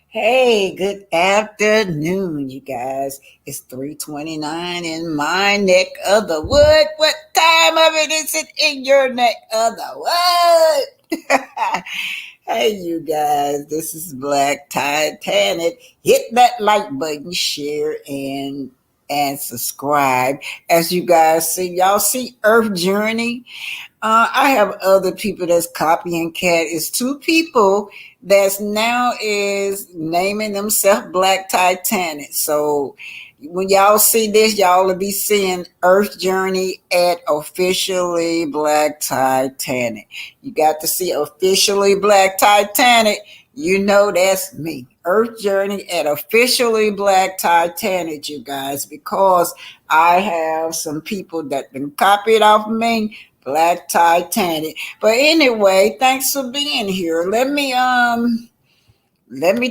Hey, good afternoon, you guys. It's 3:29 in my neck of the wood. What time of it is it in your neck of the wood? Hey, you guys, this is Black Titanic. Hit that like button, share, and subscribe. As you guys see, y'all see Earth Journey. I have other people that's copying cat. It's two people that's now is naming themselves Black Titanic. So when y'all see this, y'all will be seeing Earth Journey at officially Black Titanic. You got to see officially Black Titanic. You know that's me. Earth Journey at officially Black Titanic, you guys, because I have some people that been copied off me. Black Titanic. But anyway, thanks for being here. Let me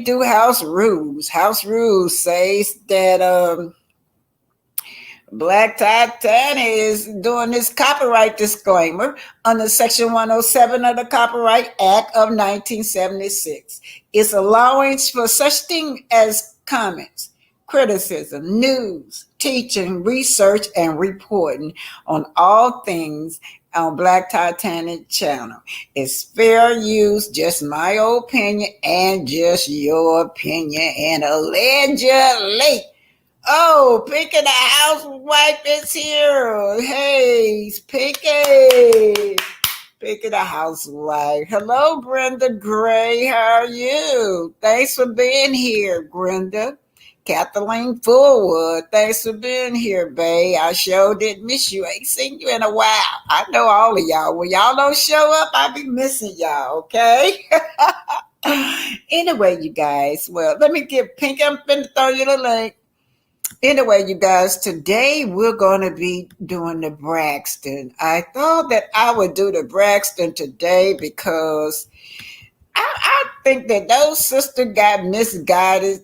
do house rules. House rules says that Black Titanic is doing this copyright disclaimer under Section 107 of the Copyright Act of 1976. It's allowing for such thing as comments, criticism, news, teaching, research, and reporting on all things on Black Titanic channel. It's fair use, just my opinion and just your opinion, and allegedly. Oh, Pinky the housewife is here. Hey, Pinky. Pinky the housewife. Hello, Brenda Gray. How are you? Thanks for being here, Brenda. Kathleen Fullwood, thanks for being here, babe. I sure did miss you. Ain't seen you in a while. I know all of y'all. When y'all don't show up, I be missing y'all, okay? Anyway, you guys, well, let me give Pinky, I'm finna throw you the link. Anyway, you guys, today we're going to be doing the Braxton. I thought that I would do the Braxton today because I think that those sisters got misguided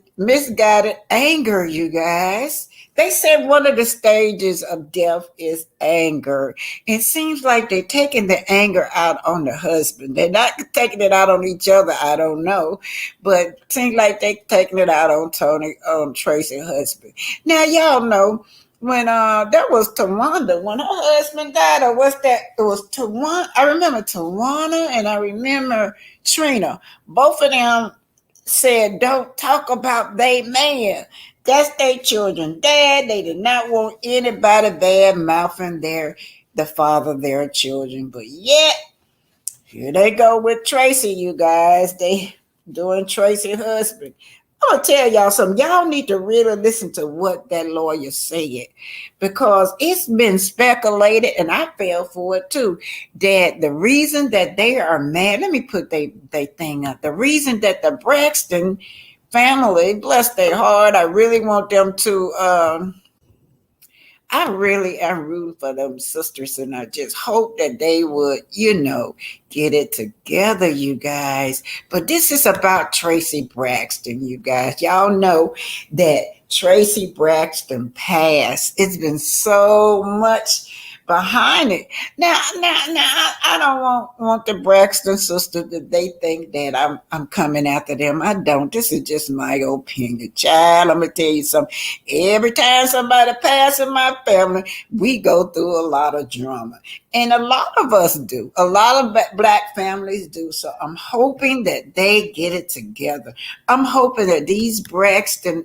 anger, you guys. They said one of the stages of death is anger. It seems like they're taking the anger out on the husband. They're not taking it out on each other, I don't know. But it seems like they're taking it out on Tracy's husband. Now, y'all know when that was Tawanda, when her husband died, or what's that? It was Tawana. I remember Tawana and I remember Trina. Both of them said, don't talk about they man. That's their children. Dad, they did not want anybody bad mouthing the father of their children. But yet, here they go with Tracy, you guys. They doing Tracy's husband. I'm going to tell y'all something. Y'all need to really listen to what that lawyer said, because it's been speculated, and I fell for it too, that the reason that they are mad, let me put they thing up. The reason that the Braxton family, bless their heart, I really want them to, I really am rooting for them sisters, and I just hope that they would, get it together, you guys. But this is about Tracy Braxton, you guys. Y'all know that Tracy Braxton passed. It's been so much behind it. Now, I don't want the Braxton sisters that they think that I'm coming after them. I don't. This is just my opinion, child. I'm gonna tell you something. Every time somebody passes in my family, we go through a lot of drama, and a lot of us do. A lot of black families do. So I'm hoping that they get it together. I'm hoping that these Braxton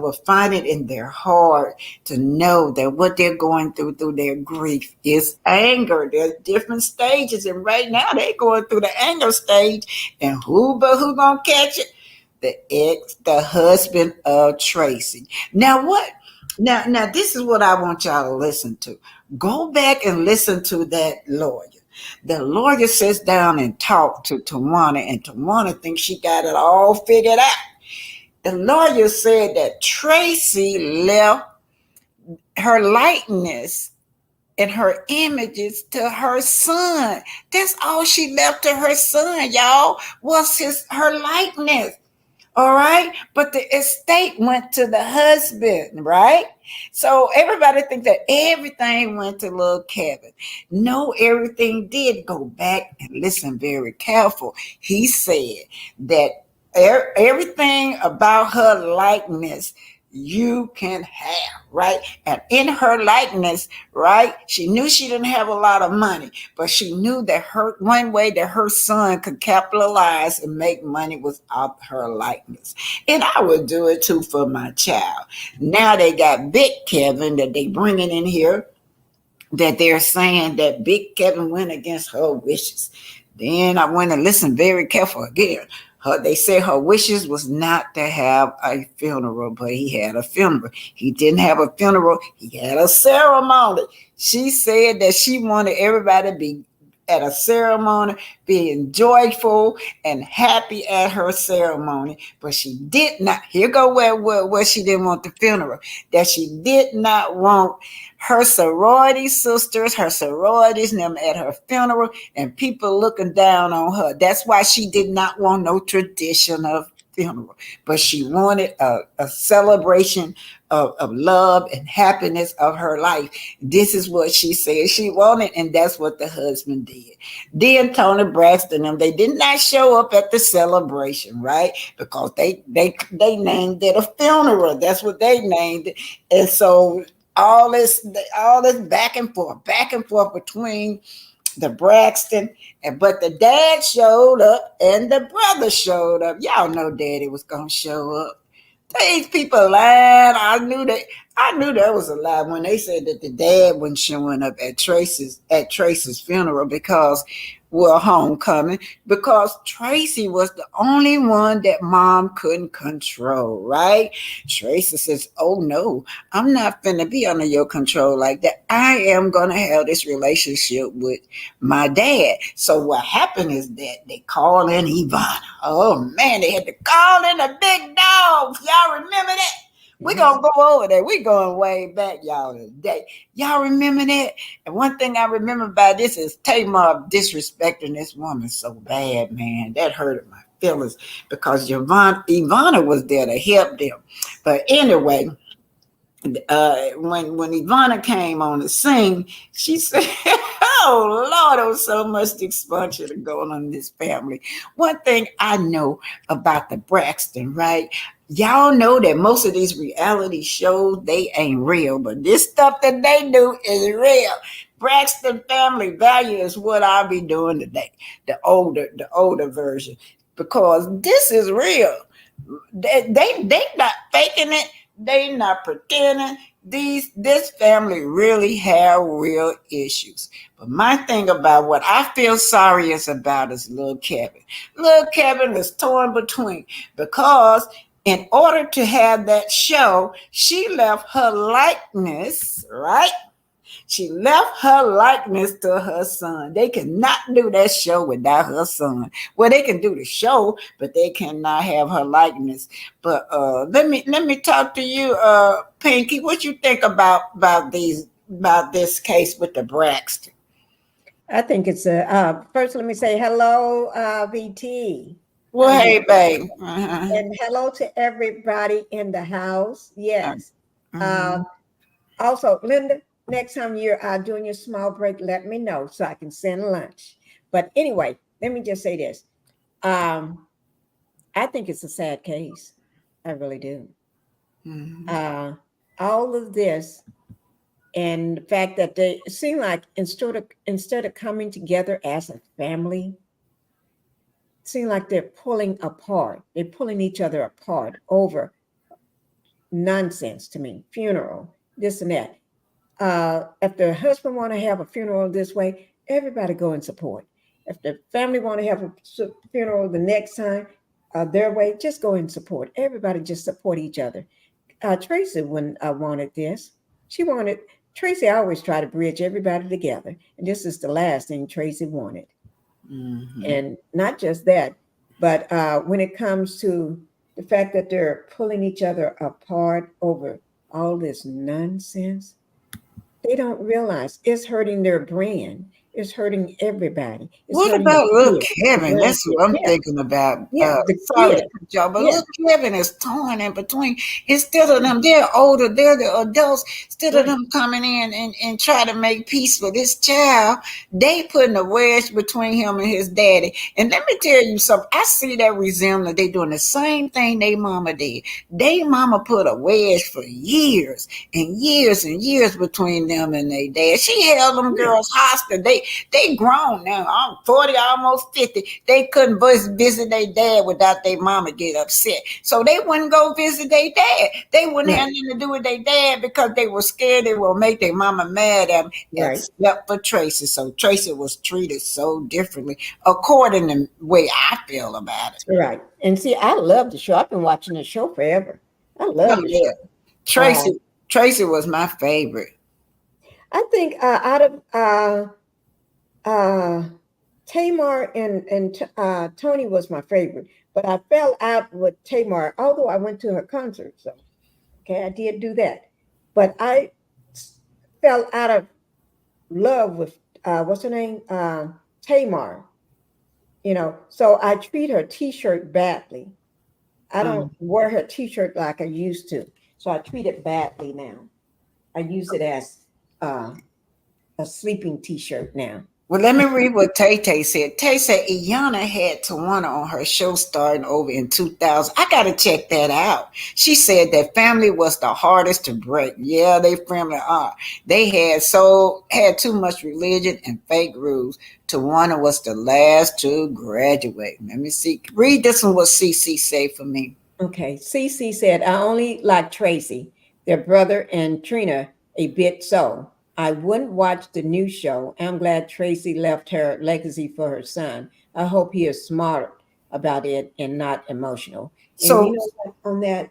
will find it in their heart to know that what they're going through their grief is anger. There's different stages, and right now they're going through the anger stage. And who gonna catch it? The husband of Tracy. Now what? Now this is what I want y'all to listen to. Go back and listen to that lawyer. The lawyer sits down and talks to Tawana, and Tawana thinks she got it all figured out. The lawyer said that Tracy left her likeness and her images to her son. That's all she left to her son, y'all, was her likeness. All right. But the estate went to the husband, right? So everybody thinks that everything went to little Kevin. No, everything did. Go back and listen very careful. He said that everything about her likeness you can have, right? And in her likeness, right? She knew she didn't have a lot of money, but she knew that her one way that her son could capitalize and make money was off her likeness. And I would do it too for my child. Now they got Big Kevin that they bringing in here, that they're saying that Big Kevin went against her wishes. Then I went and listened very careful again. They said her wishes was not to have a funeral, but he had a funeral. He didn't have a funeral. He had a ceremony. She said that she wanted everybody to be at a ceremony, being joyful and happy at her ceremony, but she did not. Here go where she didn't want the funeral. That she did not want her sorority sisters, her sororities, and them at her funeral, and people looking down on her. That's why she did not want no tradition of funeral, but she wanted a celebration of love and happiness of her life. This is what she said she wanted, and that's what the husband did. Then Tony Braxton and them, they did not show up at the celebration, right? Because they named it a funeral. That's what they named it. And so all this back and forth between the Braxton, but the dad showed up and the brother showed up. Y'all know daddy was gonna show up. These people lying. I knew that was a lie when they said that the dad wasn't showing up at Tracy's funeral because homecoming, because Tracy was the only one that mom couldn't control, right? Tracy says, "Oh no, I'm not finna be under your control like that. I am gonna have this relationship with my dad." So what happened is that they called in Ivana. Oh man, they had to call in the big dogs. Y'all remember that? We're going to go over there. We're going way back, y'all, today. Y'all remember that? And one thing I remember about this is Tamar disrespecting this woman so bad, man. That hurted my feelings because Ivana was there to help them. But anyway, when Ivana came on the scene, she said, "Oh Lord, there was so much dysfunction going on in this family." One thing I know about the Braxton, right? Y'all know that most of these reality shows, they ain't real, but this stuff that they do is real. Braxton Family Value is what I'll be doing today, the older version, because this is real. They not faking it. They not pretending. This family really have real issues. But my thing about what I feel sorry is about is little Kevin. Little Kevin is torn between, because in order to have that show, she left her likeness, right? She left her likeness to her son. They cannot do that show without her son. Well, they can do the show, but they cannot have her likeness. But let me talk to you, Pinky. What you think about this case with the Braxton? I think it's first let me say hello, VT. Well, hey, babe. Uh-huh. And hello to everybody in the house. Yes. Mm-hmm. Also, Linda, next time you're doing your small break, let me know so I can send lunch. But anyway, let me just say this. I think it's a sad case. I really do. Mhm. Uh, all of this and the fact that they seem like instead of coming together as a family, seem like they're pulling apart. They're pulling each other apart over nonsense to me. Funeral, this and that. If the husband want to have a funeral this way, everybody go and support. If the family want to have a funeral the next time their way, just go and support. Everybody just support each other. Tracy when wanted this. She wanted Tracy always try to bridge everybody together, and this is the last thing Tracy wanted. Mhm. And not just that, but when it comes to the fact that they're pulling each other apart over all this nonsense, they don't realize it's hurting their brand. It's hurting everybody. It's What hurting the about little kids, the Kevin? That's grandkids. what I'm Yeah, thinking about. yeah, the Sorry to kids. cut y'all, but Yeah, little Kevin is torn in between. Instead of them, they're older, they're the adults. Instead of right, them coming in and try to make peace with this child, they putting a wedge between him and his daddy. And let me tell you something. I see that resemblance. They doing the same thing they mama did. They mama put a wedge for years and years and years between them and their dad. She held them yeah, girls hostage. They grown now. I'm 40, almost 50. They couldn't visit their dad without their mama get upset. So they wouldn't go visit their dad. They wouldn't have right, nothing to do with their dad because they were scared they will make their mama mad at them, right, except for Tracy. So Tracy was treated so differently according to the way I feel about it. right. And see, I love the show. I've been watching the show forever. I Oh love the yeah. show. Uh, Tracy was my favorite. I think out of uh, Tamar and Tony was my favorite, but I fell out with Tamar, although I went to her concert. So, okay, I did do that. But I fell out of love with, what's her name? Tamar, so I treat her t shirt badly. I don't Um, wear her t shirt like I used to. So I treat it badly now. I use it as uh, a sleeping t shirt now. Well, let me read what Tay Tay said. Tay said Iyanna had Tawana on her show starting over in 2000. I got to check that out. She said that family was the hardest to break. Yeah, they family are. They had too much religion and fake rules. Tawana was the last to graduate. Let me see. Read this one. What CC say for me. Okay. Cece said, I only like Tracy, their brother, and Trina a bit so. I wouldn't watch the new show. I'm glad Tracy left her legacy for her son. I hope he is smart about it and not emotional. And you So, know what, on that,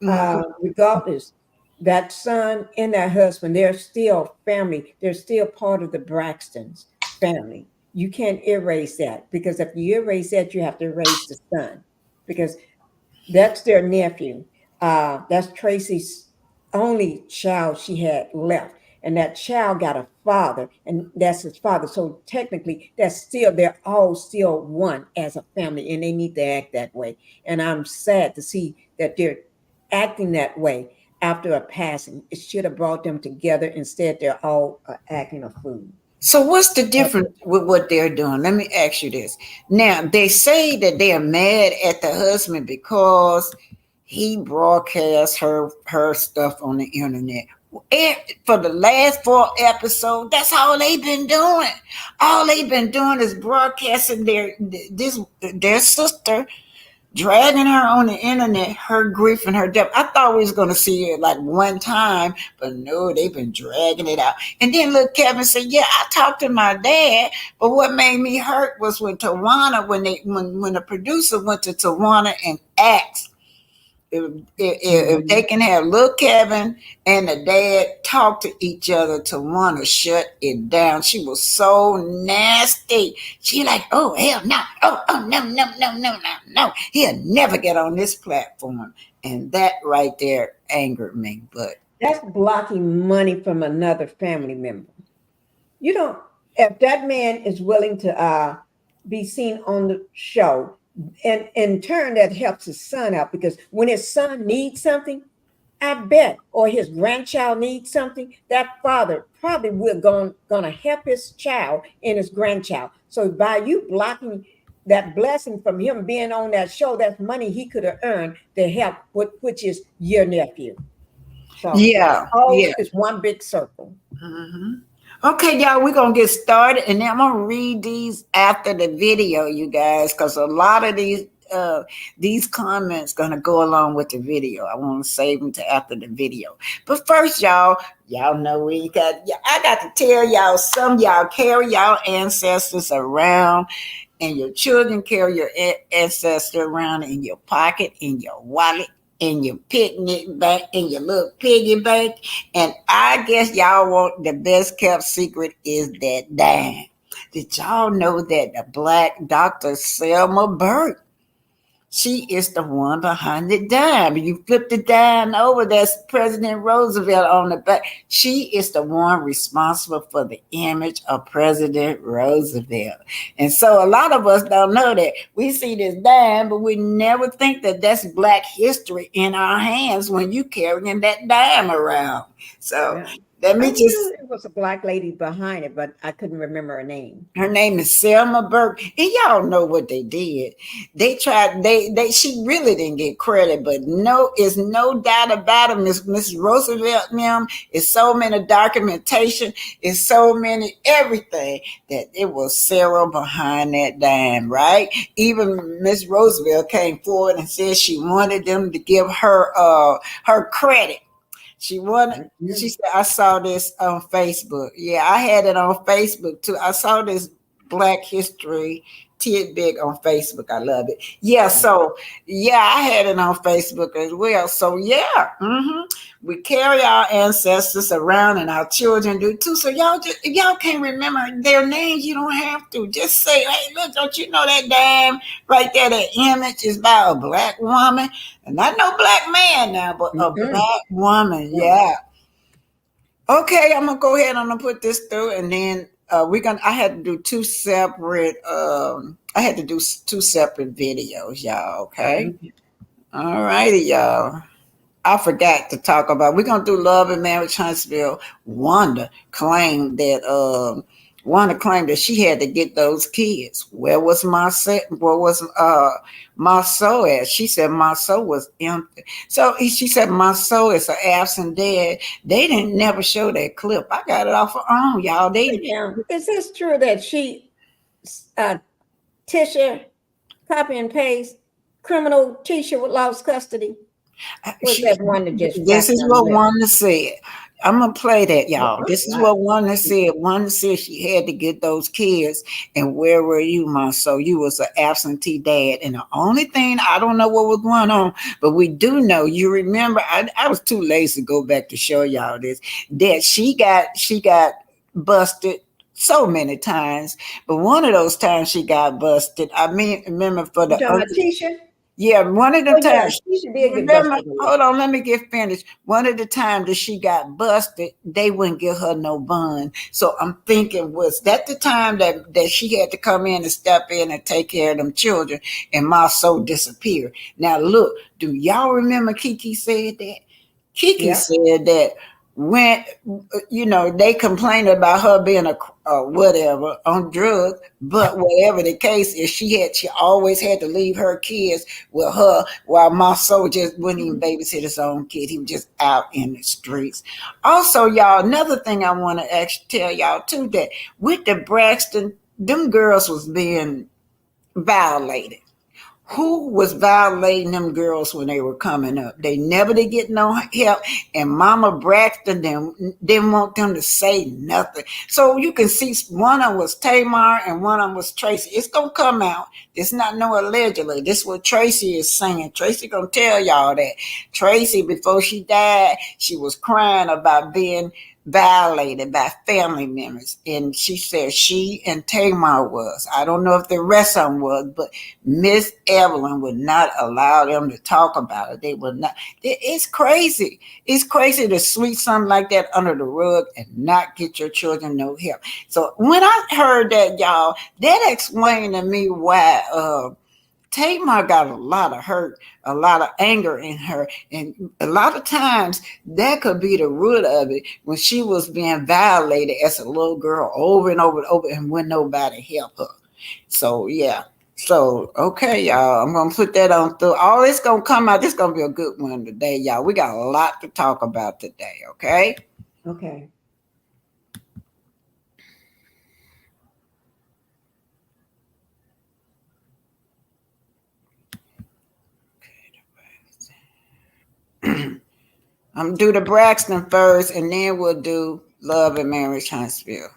mm, regardless, that son and that husband, they're still family. They're still part of the Braxtons family. You can't erase that because if you erase that, you have to erase the son because that's their nephew. That's Tracy's only child she had left. And that child got a father, and that's his father. So technically, they're all still one as a family, and they need to act that way. And I'm sad to see that they're acting that way after a passing. It should have brought them together. Instead, they're all acting a fool. So what's the difference with what they're doing? Let me ask you this. Now they say that they are mad at the husband because he broadcast her stuff on the internet. And for the last 4 episodes, that's all they've been doing. All they've been doing is broadcasting their sister, dragging her on the internet, her grief and her death. I thought we was gonna see it like one time, but no, they've been dragging it out. And then look, Kevin said, "Yeah, I talked to my dad, but what made me hurt was when Tawana, when the producer went to Tawana and asked if they Mhm. can have little Kevin and the dad talk to each other to want to shut it down. She was so nasty. She like, oh hell no, oh no no no no no no. He'll never get on this platform, and that right there angered me. But That's blocking money from another family member. You don't, if that man is willing to be seen on the show, and in turn that helps his son out because when his son needs something, I bet, or his grandchild needs something, that father probably will gonna help his child and his grandchild. So by you blocking that blessing from him being on that show, that's money he could have earned to help with, which is your nephew. So Yeah, all yeah. is one big circle. Mhm. Okay, y'all, we're gonna get started, and then I'm gonna read these after the video, you guys, because a lot of these comments gonna go along with the video. I want to save them to after the video. But first, y'all know we got. Yeah, I got to tell y'all, some y'all carry y'all ancestors around, and your children carry your ancestor around in your pocket, in your wallet, in your picnic bank, in your little piggy bank. And I guess y'all want the best kept secret is that dime. Did y'all know that the black Dr. Selma Burke, she is the one behind the dime? You flip the dime over, that's President Roosevelt on the back. She is the one responsible for the image of President Roosevelt. And so a lot of us don't know that. We see this dime, but we never think that that's black history in our hands when you carrying that dime around. So Yeah. let I me just. knew it was a black lady behind it, but I couldn't remember her name. Her name is Selma Burke, and y'all know what they did. They tried. She really didn't get credit, but no, it's no doubt about it. Miss Roosevelt, ma'am, is so many documentation, is so many everything that it was Sarah behind that dime, right? Even Miss Roosevelt came forward and said she wanted them to give her credit. She wanted. She said, "I saw this on Facebook." Yeah, I had it on Facebook too. I saw this Black History tidbit on Facebook. I love it. Yeah, so yeah, I had it on Facebook as well. So yeah, we carry our ancestors around, and our children do too. So y'all, just if y'all can't remember their names, you don't have to. Just say, "Hey, look, don't you know that damn right there? That image is by a black woman, and not no black man now, but a black woman." Yeah. Okay, I'm gonna go ahead and I'm gonna put this through, and then we're gonna. I had to do two separate. I had to do two separate videos, y'all. Okay. All righty, y'all. I forgot to talk about. We're gonna do Love and Marriage Huntsville. Wanda claimed that she had to get those kids. Where was my soul at? She said my soul was empty. So she said my soul is an absent dad. They didn't never show that clip. I got it off her own, y'all. Yeah. Is this true that Tisha, copy and paste, criminal Tisha lost custody? Was that one that just This flapping is her what lip? Wanda said. I'm gonna play that, y'all. All This is right. what Wanda said. Wanda said she had to get those kids. And where were you, my soul? You was an absentee dad. And the only thing, I don't know what was going on, but we do know. You remember? I was too lazy to go back to show y'all this. That she got busted so many times, but one of those times she got busted. I mean, remember for You the talking about Tisha? yeah, one of the Oh yeah, times. Tisha did get Remember, busted a lot. hold on, let me get finished. One of the times that she got busted, they wouldn't give her no bond. So I'm thinking, was that the time that she had to come in and step in and take care of them children, and my soul disappeared? Now look, do y'all remember Kiki said that? Kiki Yeah. said that when they complained about her being a whatever on drugs, but whatever the case is, she always had to leave her kids with her, while my soul just wouldn't even babysit his own kid. He was just out in the streets. Also, y'all, another thing I want to actually tell y'all too, that with the Braxton, them girls was being violated. Who was violating them girls when they were coming up? They never did get no help, and Mama Braxton didn't want them to say nothing. So you can see one of them was Tamar and one of them was Tracy. It's gonna come out. It's not no allegedly. This is what Tracy is saying. Tracy gonna tell y'all that. Tracy, before she died, she was crying about being violated by family members, and she said she and Tamar was. I don't know if the rest of them was, but Miss Evelyn would not allow them to talk about it. They would not. It's crazy. It's crazy to sweep something like that under the rug and not get your children no help. So when I heard that, y'all, that explained to me why Tamar got a lot of hurt, a lot of anger in her, and a lot of times that could be the root of it when she was being violated as a little girl over and over and over, and when nobody helped her. So yeah. So okay, y'all. I'm gonna put that on through. All this gonna come out. This gonna be a good one today, y'all. We got a lot to talk about today. Okay. Okay. I'm gonna do the Braxton first, and then we'll do Love and Marriage Huntsville.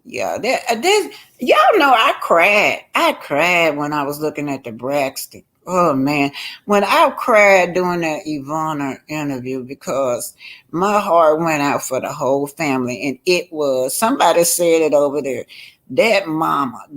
Yeah, y'all know I cried. I cried when I was looking at the Braxton. Oh man, when I cried during that Ivana interview because my heart went out for the whole family, and it was somebody said it over there. That mama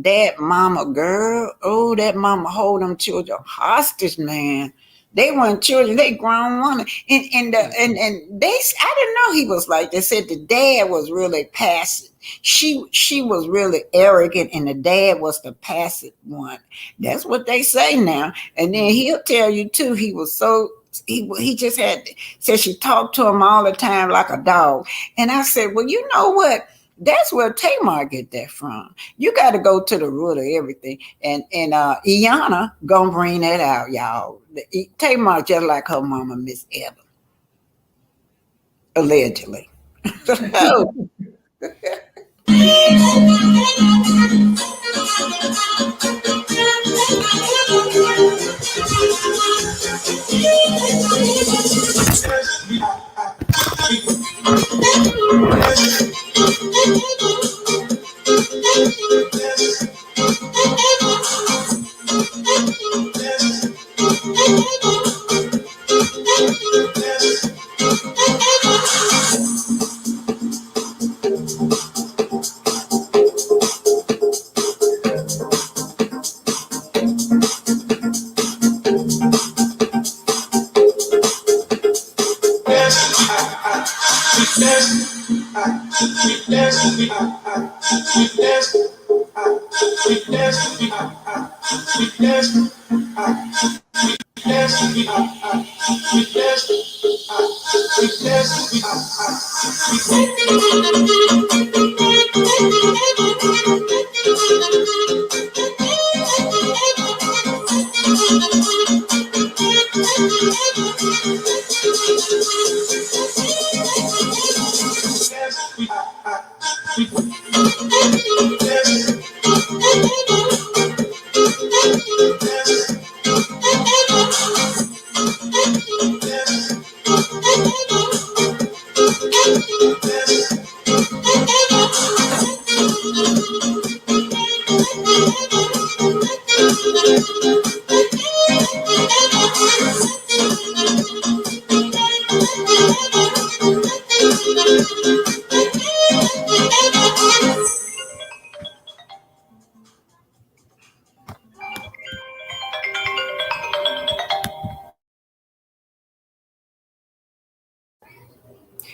girl, oh, that mama hold them children hostage, man. They weren't children, they grown women. And they I didn't know he was like they said the dad was really passive. She was really arrogant and the dad was the passive one. That's what they say now. And then he'll tell you too, he was so he just had said she talked to him all the time like a dog. And I said, well, you know what? That's where Tamar get that from. You got to go to the root of everything, and Iana gonna bring that out, y'all. Tamar just like her mama, Miss Eva, allegedly. Oh,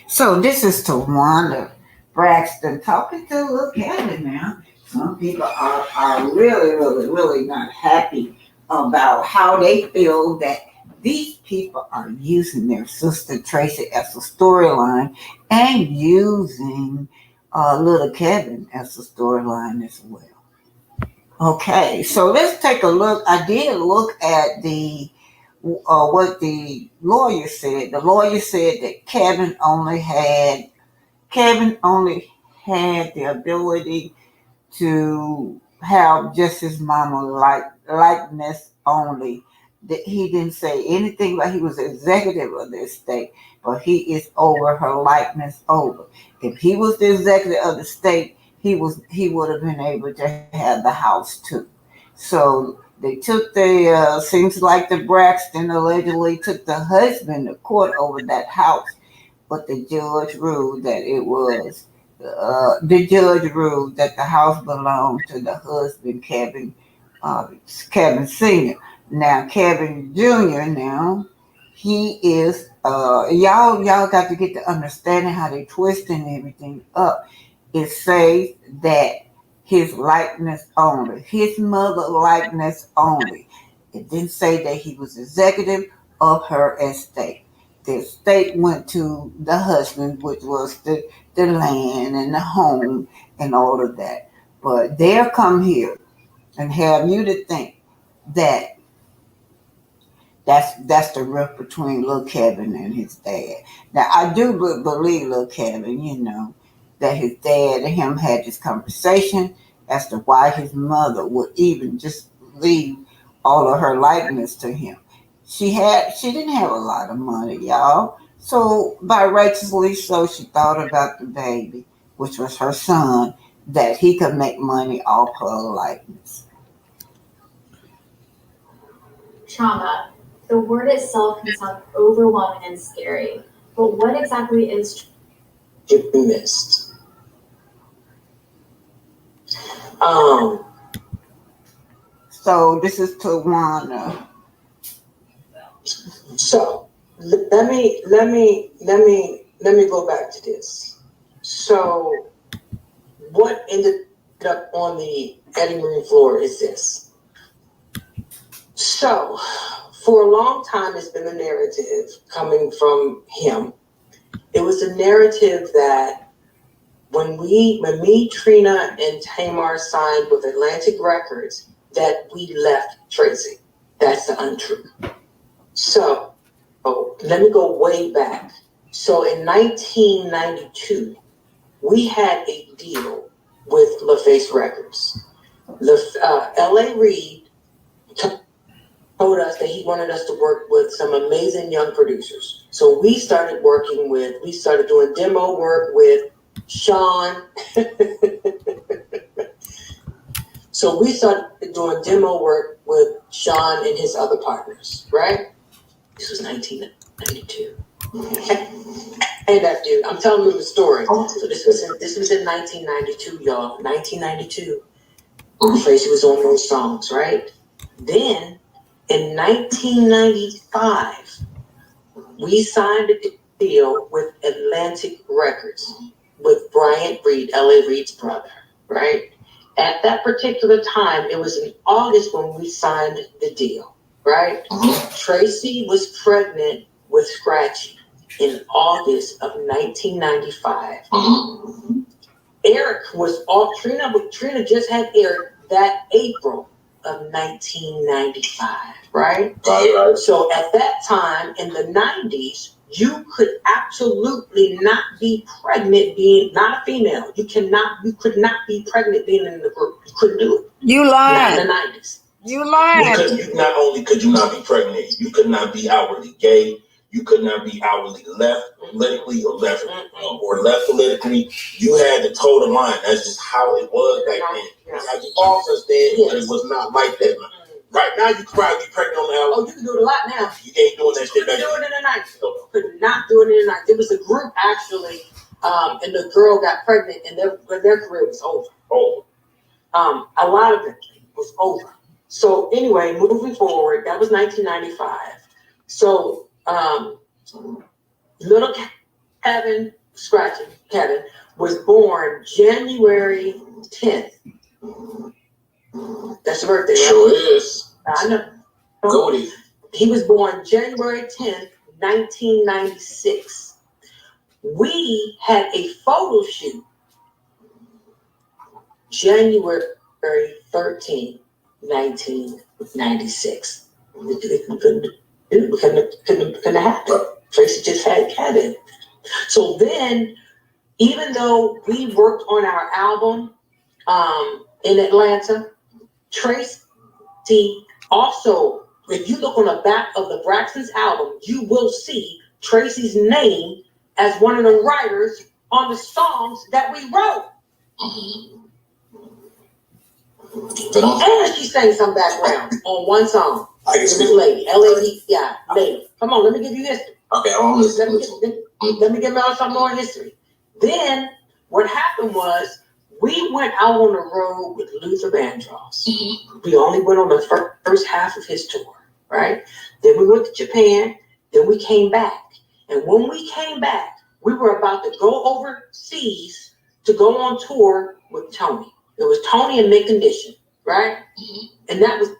so this is to Wanda Braxton talking to little Kevin now. Some people are really, really, really not happy about how they feel that these people are using their sister Tracy as a storyline and using little Kevin as a storyline as well. Okay, so let's take a look. I did look at the what the lawyer said. The lawyer said that Kevin only had the ability to have just his mama likeness only. That he didn't say anything like he was executive of the estate, but he is over her likeness over. If he was the executive of the estate, he would have been able to have the house too. So they took the seems like the Braxton allegedly took the husband to court over that house, but the judge ruled that the house belonged to the husband, uh, Kevin Senior. Now Kevin Junior. Now he is y'all got to get to understanding how they twisting everything up. It says that his likeness only, his mother likeness only. It didn't say that he was executive of her estate. The estate went to the husband, which was the land and the home and all of that. But they'll come here and have you to think that that's the rift between little Kevin and his dad. Now I do believe little Kevin, that his dad and him had this conversation as to why his mother would even just leave all of her likeness to him. She didn't have a lot of money, y'all. So by righteously so she thought about the baby, which was her son, that he could make money off her likeness. Trauma. The word itself can sound overwhelming and scary, but what exactly is you missed? So this is to Wanda. So let me go back to this. So what ended up on the cutting room floor is this. So for a long time, it's been a narrative coming from him. It was a narrative that when me, Trina, and Tamar signed with Atlantic Records, that we left Tracy. That's the untrue. So let me go way back. So in 1992, we had a deal with LaFace Records. L.A. Reid told us that he wanted us to work with some amazing young producers. So we started doing demo work with Sean. So we started doing demo work with Sean and his other partners, right? This was 1992. Hey, that dude, I'm telling you the story. So this was in 1992, y'all. 1992. Tracy was on those songs, right? Then in 1995, we signed a deal with Atlantic Records with Bryant Reid, L.A. Reid's brother, right? At that particular time, it was in August when we signed the deal, right? Tracy was pregnant with Scratchy in August of 1995. Eric was off. Trina just had Eric that April of 1995, right? Right. So at that time in the 90s, you could absolutely not be pregnant being not a female. You could not be pregnant being in the group. You couldn't do it. You Not lied. in the 90s. You lied. Not only could you not be pregnant, you could not be outwardly gay. You could not be outwardly left politically or left politically. You had the total line. That's just how it was back then. That's how you often said, but it was not like that. Right now, you could probably be pregnant on the album. Oh, you can do it a lot now. You ain't doing that shit back then. You couldn't do it in the 90s. Could not do it in the 90s. There was a group actually, and the girl got pregnant, and their career was over. Oh. A lot of it was over. So anyway, moving forward, that was 1995. So little Kevin was born January 10th. That's the birthday, right? Sure is. I know. Goody. He was born January 10th, 1996. We had a photo shoot January 13th, 1996. Couldn't happen. Tracy just had Kevin. So then, even though we worked on our album in Atlanta, Tracy also, if you look on the back of the Braxton's album, you will see Tracy's name as one of the writers on the songs that we wrote. And she sang some background on one song. I can speak. Lady, L-A-D, yeah, lady. Come on, let me give you history. Okay, let me give y'all some more history. Then what happened was we went out on the road with Luther Vandross. We only went on the first half of his tour, right? Then we went to Japan. Then we came back. And when we came back, we were about to go overseas to go on tour with Tony. It was Tony and Mid Condition, right? And that was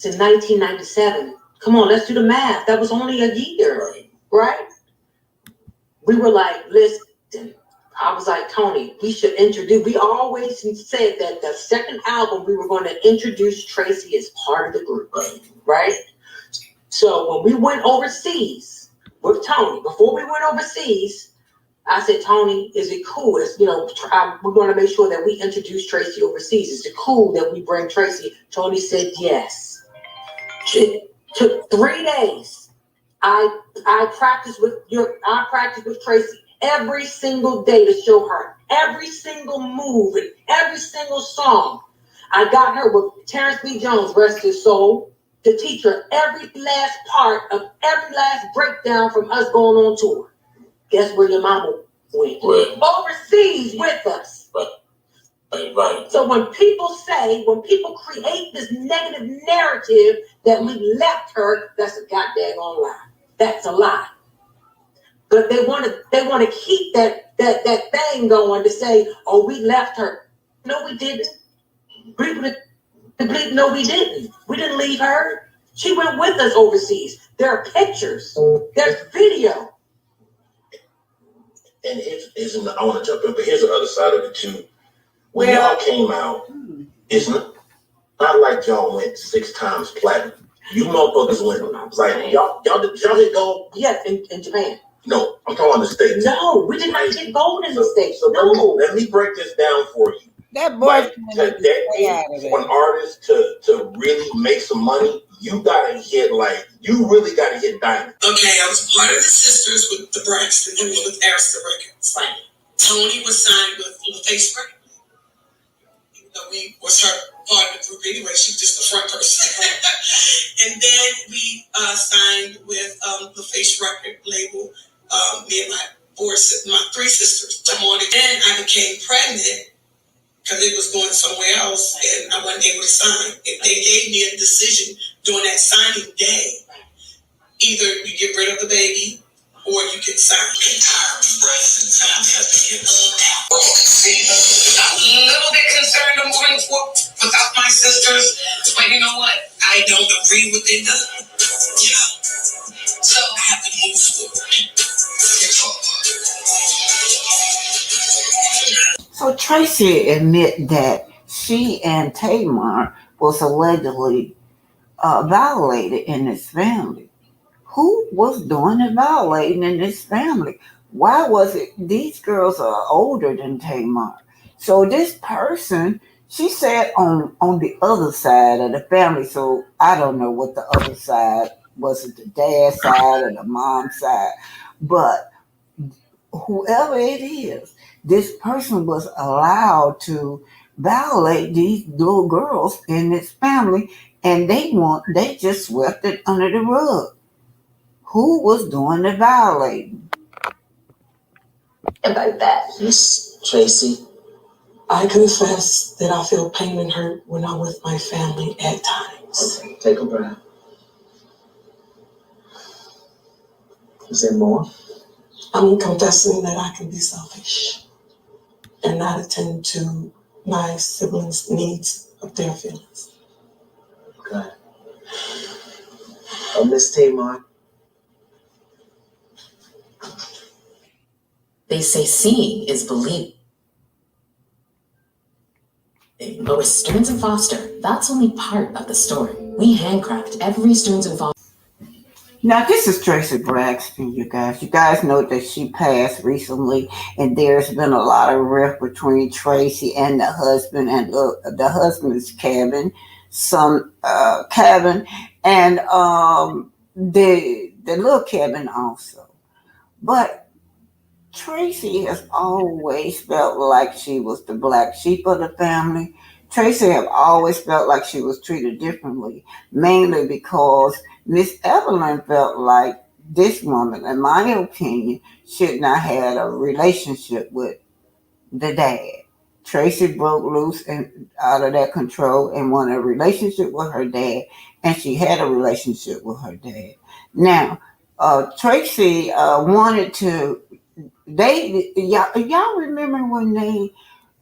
to 1997. Come on, let's do the math. That was only a year, right? We were like, listen, I was like, Tony, we should introduce, we always said that the second album, we were going to introduce Tracy as part of the group, right? So when we went overseas with Tony, before we went overseas, I said, Tony, is it cool? We're going to make sure that we introduce Tracy overseas. Is it cool that we bring Tracy? Tony said yes. It took 3 days. I practiced with Tracy every single day to show her every single move and every single song. I got her with Terrence B. Jones, rest his soul, to teach her every last part of every last breakdown from us going on tour. Guess where your mama went? Overseas with us. Right. So when people create this negative narrative that we left her, that's a goddamn lie. That's a lie. But they want to keep that thing going to say, oh, we left her. No, we didn't. No, we didn't. We didn't leave her. She went with us overseas. There are pictures. There's video. And I want to jump in, but here's the other side of it too. When y'all came out, it's not like y'all went 6 times platinum. You motherfuckers went like y'all hit gold. Yes, in Japan. No, I'm talking about the States. No, we did not get gold in the States. So no. Let me break this down for you. That boy, like today, for an artist to really make some money, you really gotta hit diamond. Okay, I was part of the sisters with the Braxton, who was with Arista Records. Right. Tony was signed with LaFace Records. Even though we was her part of the group anyway, she was just the front person. And then we signed with LaFace record label. Me and my 3 sisters. Then I became pregnant because it was going somewhere else, and I wasn't able to sign. And they gave me a decision during that signing day. Either you get rid of the baby, or you can sign. Braxton family has to get I'm a little bit concerned I'm going without my sisters, but you know what? I don't agree with it, so I have to move forward. So Tracy admit that she and Tamar was allegedly violated in this family. Who was doing the violating in this family? Why was it these girls are older than Tamar? So this person, she said on the other side of the family. So I don't know what the other side was, it the dad side or the mom side, but whoever it is, this person was allowed to violate these little girls in this family, and they just swept it under the rug. Who was doing the violating? About that. Miss Tracy, I confess that I feel pain and hurt when I'm with my family at times. Okay, take a breath. Is there more? I'm confessing that I can be selfish and not attend to my siblings' needs of their feelings. Okay. Miss Tamar. They say seeing is believing. But with Stearns and Foster, that's only part of the story. We handcraft every Stearns and Foster. Now, this is Tracy Braxton, you guys. You guys know that she passed recently, and there's been a lot of rift between Tracy and the husband, and the husband's Kevin, Kevin, and the little Kevin also. But Tracy has always felt like she was the black sheep of the family. Tracy have always felt like she was treated differently, mainly because Miss Evelyn felt like this woman, in my opinion, should not have a relationship with the dad. Tracy broke loose and out of that control and wanted a relationship with her dad, and she had a relationship with her dad. Now, Tracy wanted to. Y'all remember when they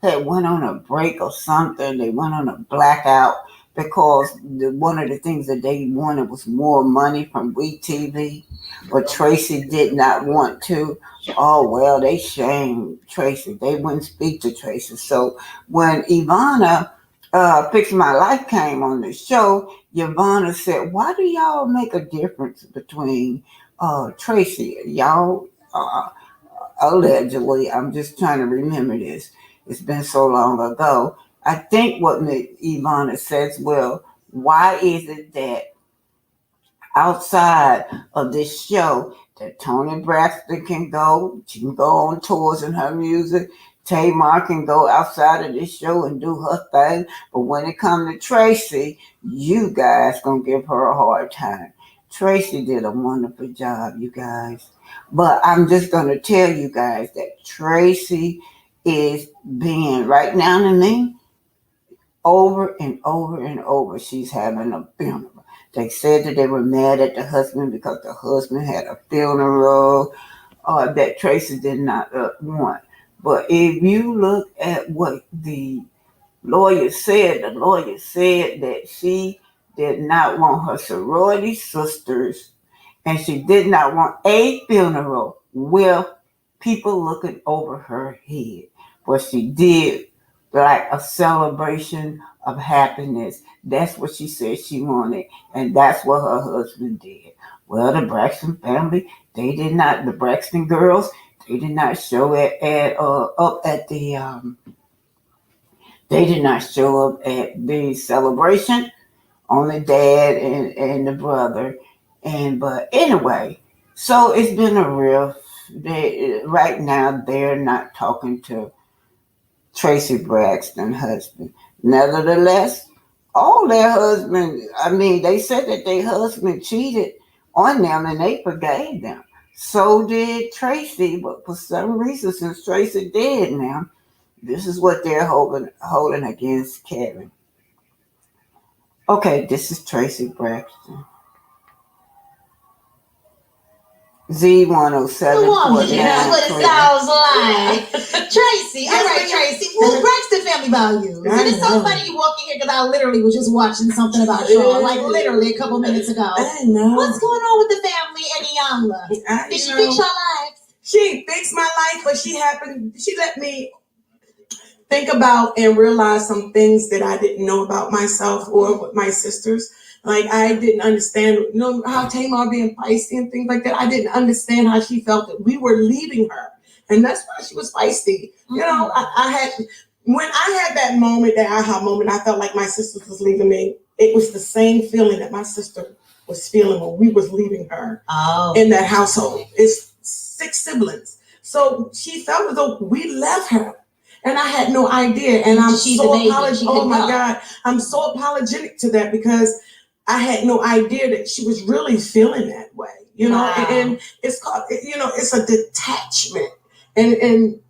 had went on a break or something? They went on a blackout because one of the things that they wanted was more money from WeTV, but Tracy did not want to. Oh well, they shamed Tracy. They wouldn't speak to Tracy. So when Ivana Fix My Life came on the show, Ivana said, "Why do y'all make a difference between Tracy? Y'all allegedly, I'm just trying to remember this. It's been so long ago. I think what Ivana says, well, why is it that outside of this show that Toni Braxton can go, she can go on tours in her music, Tamar can go outside of this show and do her thing, but when it comes to Tracy, you guys gonna give her a hard time. Tracy did a wonderful job, you guys. But I'm just gonna tell you guys that Tracy is being right now to me over and over and over. She's having a funeral. They said that they were mad at the husband because the husband had a funeral that Tracy did not want. But if you look at what the lawyer said that she did not want her sorority sisters and she did not want a funeral with people looking over her head. But she did like a celebration of happiness. That's what she said she wanted, and that's what her husband did. Well, the Braxton family, the Braxton girls, they did not show up at the they did not show up at the celebration. Only dad and the brother. But anyway, so it's been a real. Right now they're not talking to Tracy Braxton husband. Nevertheless, all their husband. I mean, they said that their husband cheated on them and they forgave them. So did Tracy, but for some reason, since Tracy dead now, this is what they're holding against Kevin. Okay, this is Tracy Braxton. Z107. That's what it sounds like. Tracy. All right, Tracy. Well, Braxton family values. And it's so funny you walk in here because I literally was just watching something about Sean, like literally a couple minutes ago. I know. What's going on with the family and Iyanla? Did she fix your life? She fixed my life, but she let me think about and realize some things that I didn't know about myself or with my sisters. Like I didn't understand, how Tamar being feisty and things like that. I didn't understand how she felt that we were leaving her, and that's why she was feisty. Mm-hmm. When I had that moment, that aha moment, I felt like my sister was leaving me. It was the same feeling that my sister was feeling when we was leaving her in that household. It's 6 siblings, so she felt as though we left her. And I had no idea. And I'm so apologetic. Oh my God. I'm so apologetic to that because I had no idea that she was really feeling that way, Wow. And it's called, it's a detachment. And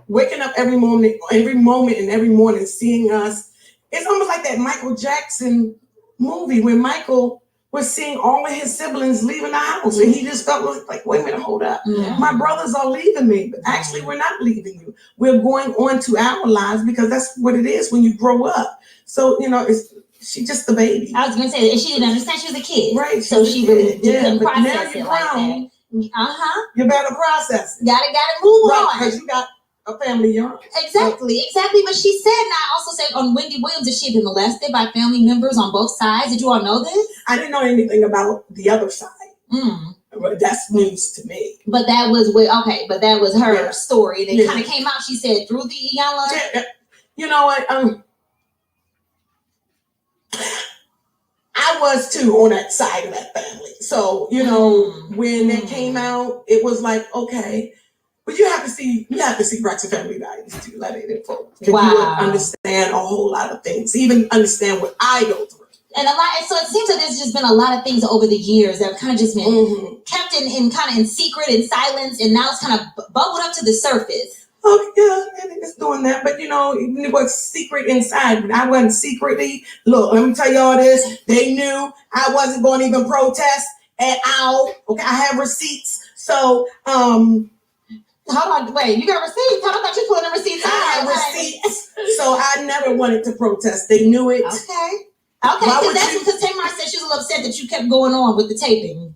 waking up every moment and every morning, seeing us, it's almost like that Michael Jackson movie when Michael was seeing all of his siblings leaving the house. And he just felt like, wait a minute, hold up. Mm-hmm. My brothers are leaving me, but actually we're not leaving you. We're going on to our lives because that's what it is when you grow up. So, she's just the baby. I was going to say, and she didn't understand she was a kid. Right. So she really didn't process it like that. You better process it. Gotta move on. Because you got a family young. Exactly. But she said, and I also said on Wendy Williams that she had been molested by family members on both sides. Did you all know this? I didn't know anything about the other side. That's news to me. But that was her story. That kind of came out. She said through the Iyanla. Yeah. You know what? I was too on that side of that family. So, when that came out, it was like, okay. But you have to see Braxton family values to let it in folks. Wow. You would understand a whole lot of things, even understand what I go through. And so it seems like there's just been a lot of things over the years that have kind of just been kept in kind of in secret, in silence, and now it's kind of bubbled up to the surface. Oh yeah, and it's doing that, but it was secret inside. But I wasn't secretly. Look, let me tell y'all this. They knew I wasn't going to even protest at all. Okay, I have receipts. So hold on, wait, you got receipts? How about you pulling the receipts out? I have receipts. So I never wanted to protest. They knew it. Okay. Okay, because Tamar said she was a little upset that you kept going on with the taping.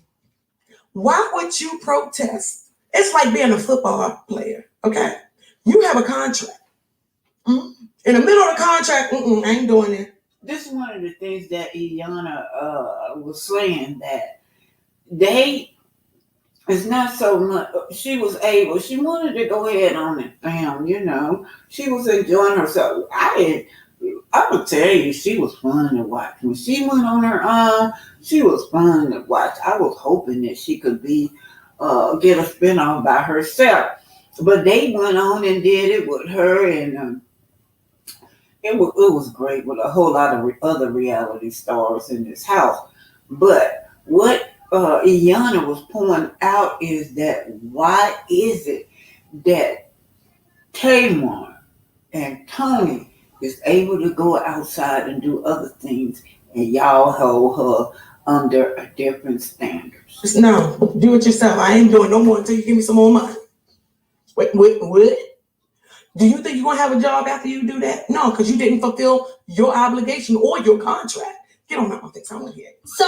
Why would you protest? It's like being a football player, okay? You have a contract. Mm-hmm. In the middle of the contract, I ain't doing it. This is one of the things that Iyanna was saying, that it's not so much. She wanted to go ahead on and film, she was enjoying herself. I will tell you, she was fun to watch. When she went on her own, she was fun to watch. I was hoping that she could get a spinoff by herself. But they went on and did it with her, and it was great with a whole lot of other reality stars in this house. But what Iyanna was pointing out is that why is it that Tamar and Tony is able to go outside and do other things, and y'all hold her under a different standards? No, do it yourself. I ain't doing no more until you give me some more money. Wait, what? Do you think you're going to have a job after you do that? No, because you didn't fulfill your obligation or your contract. Get on my face. I want to hear it. So,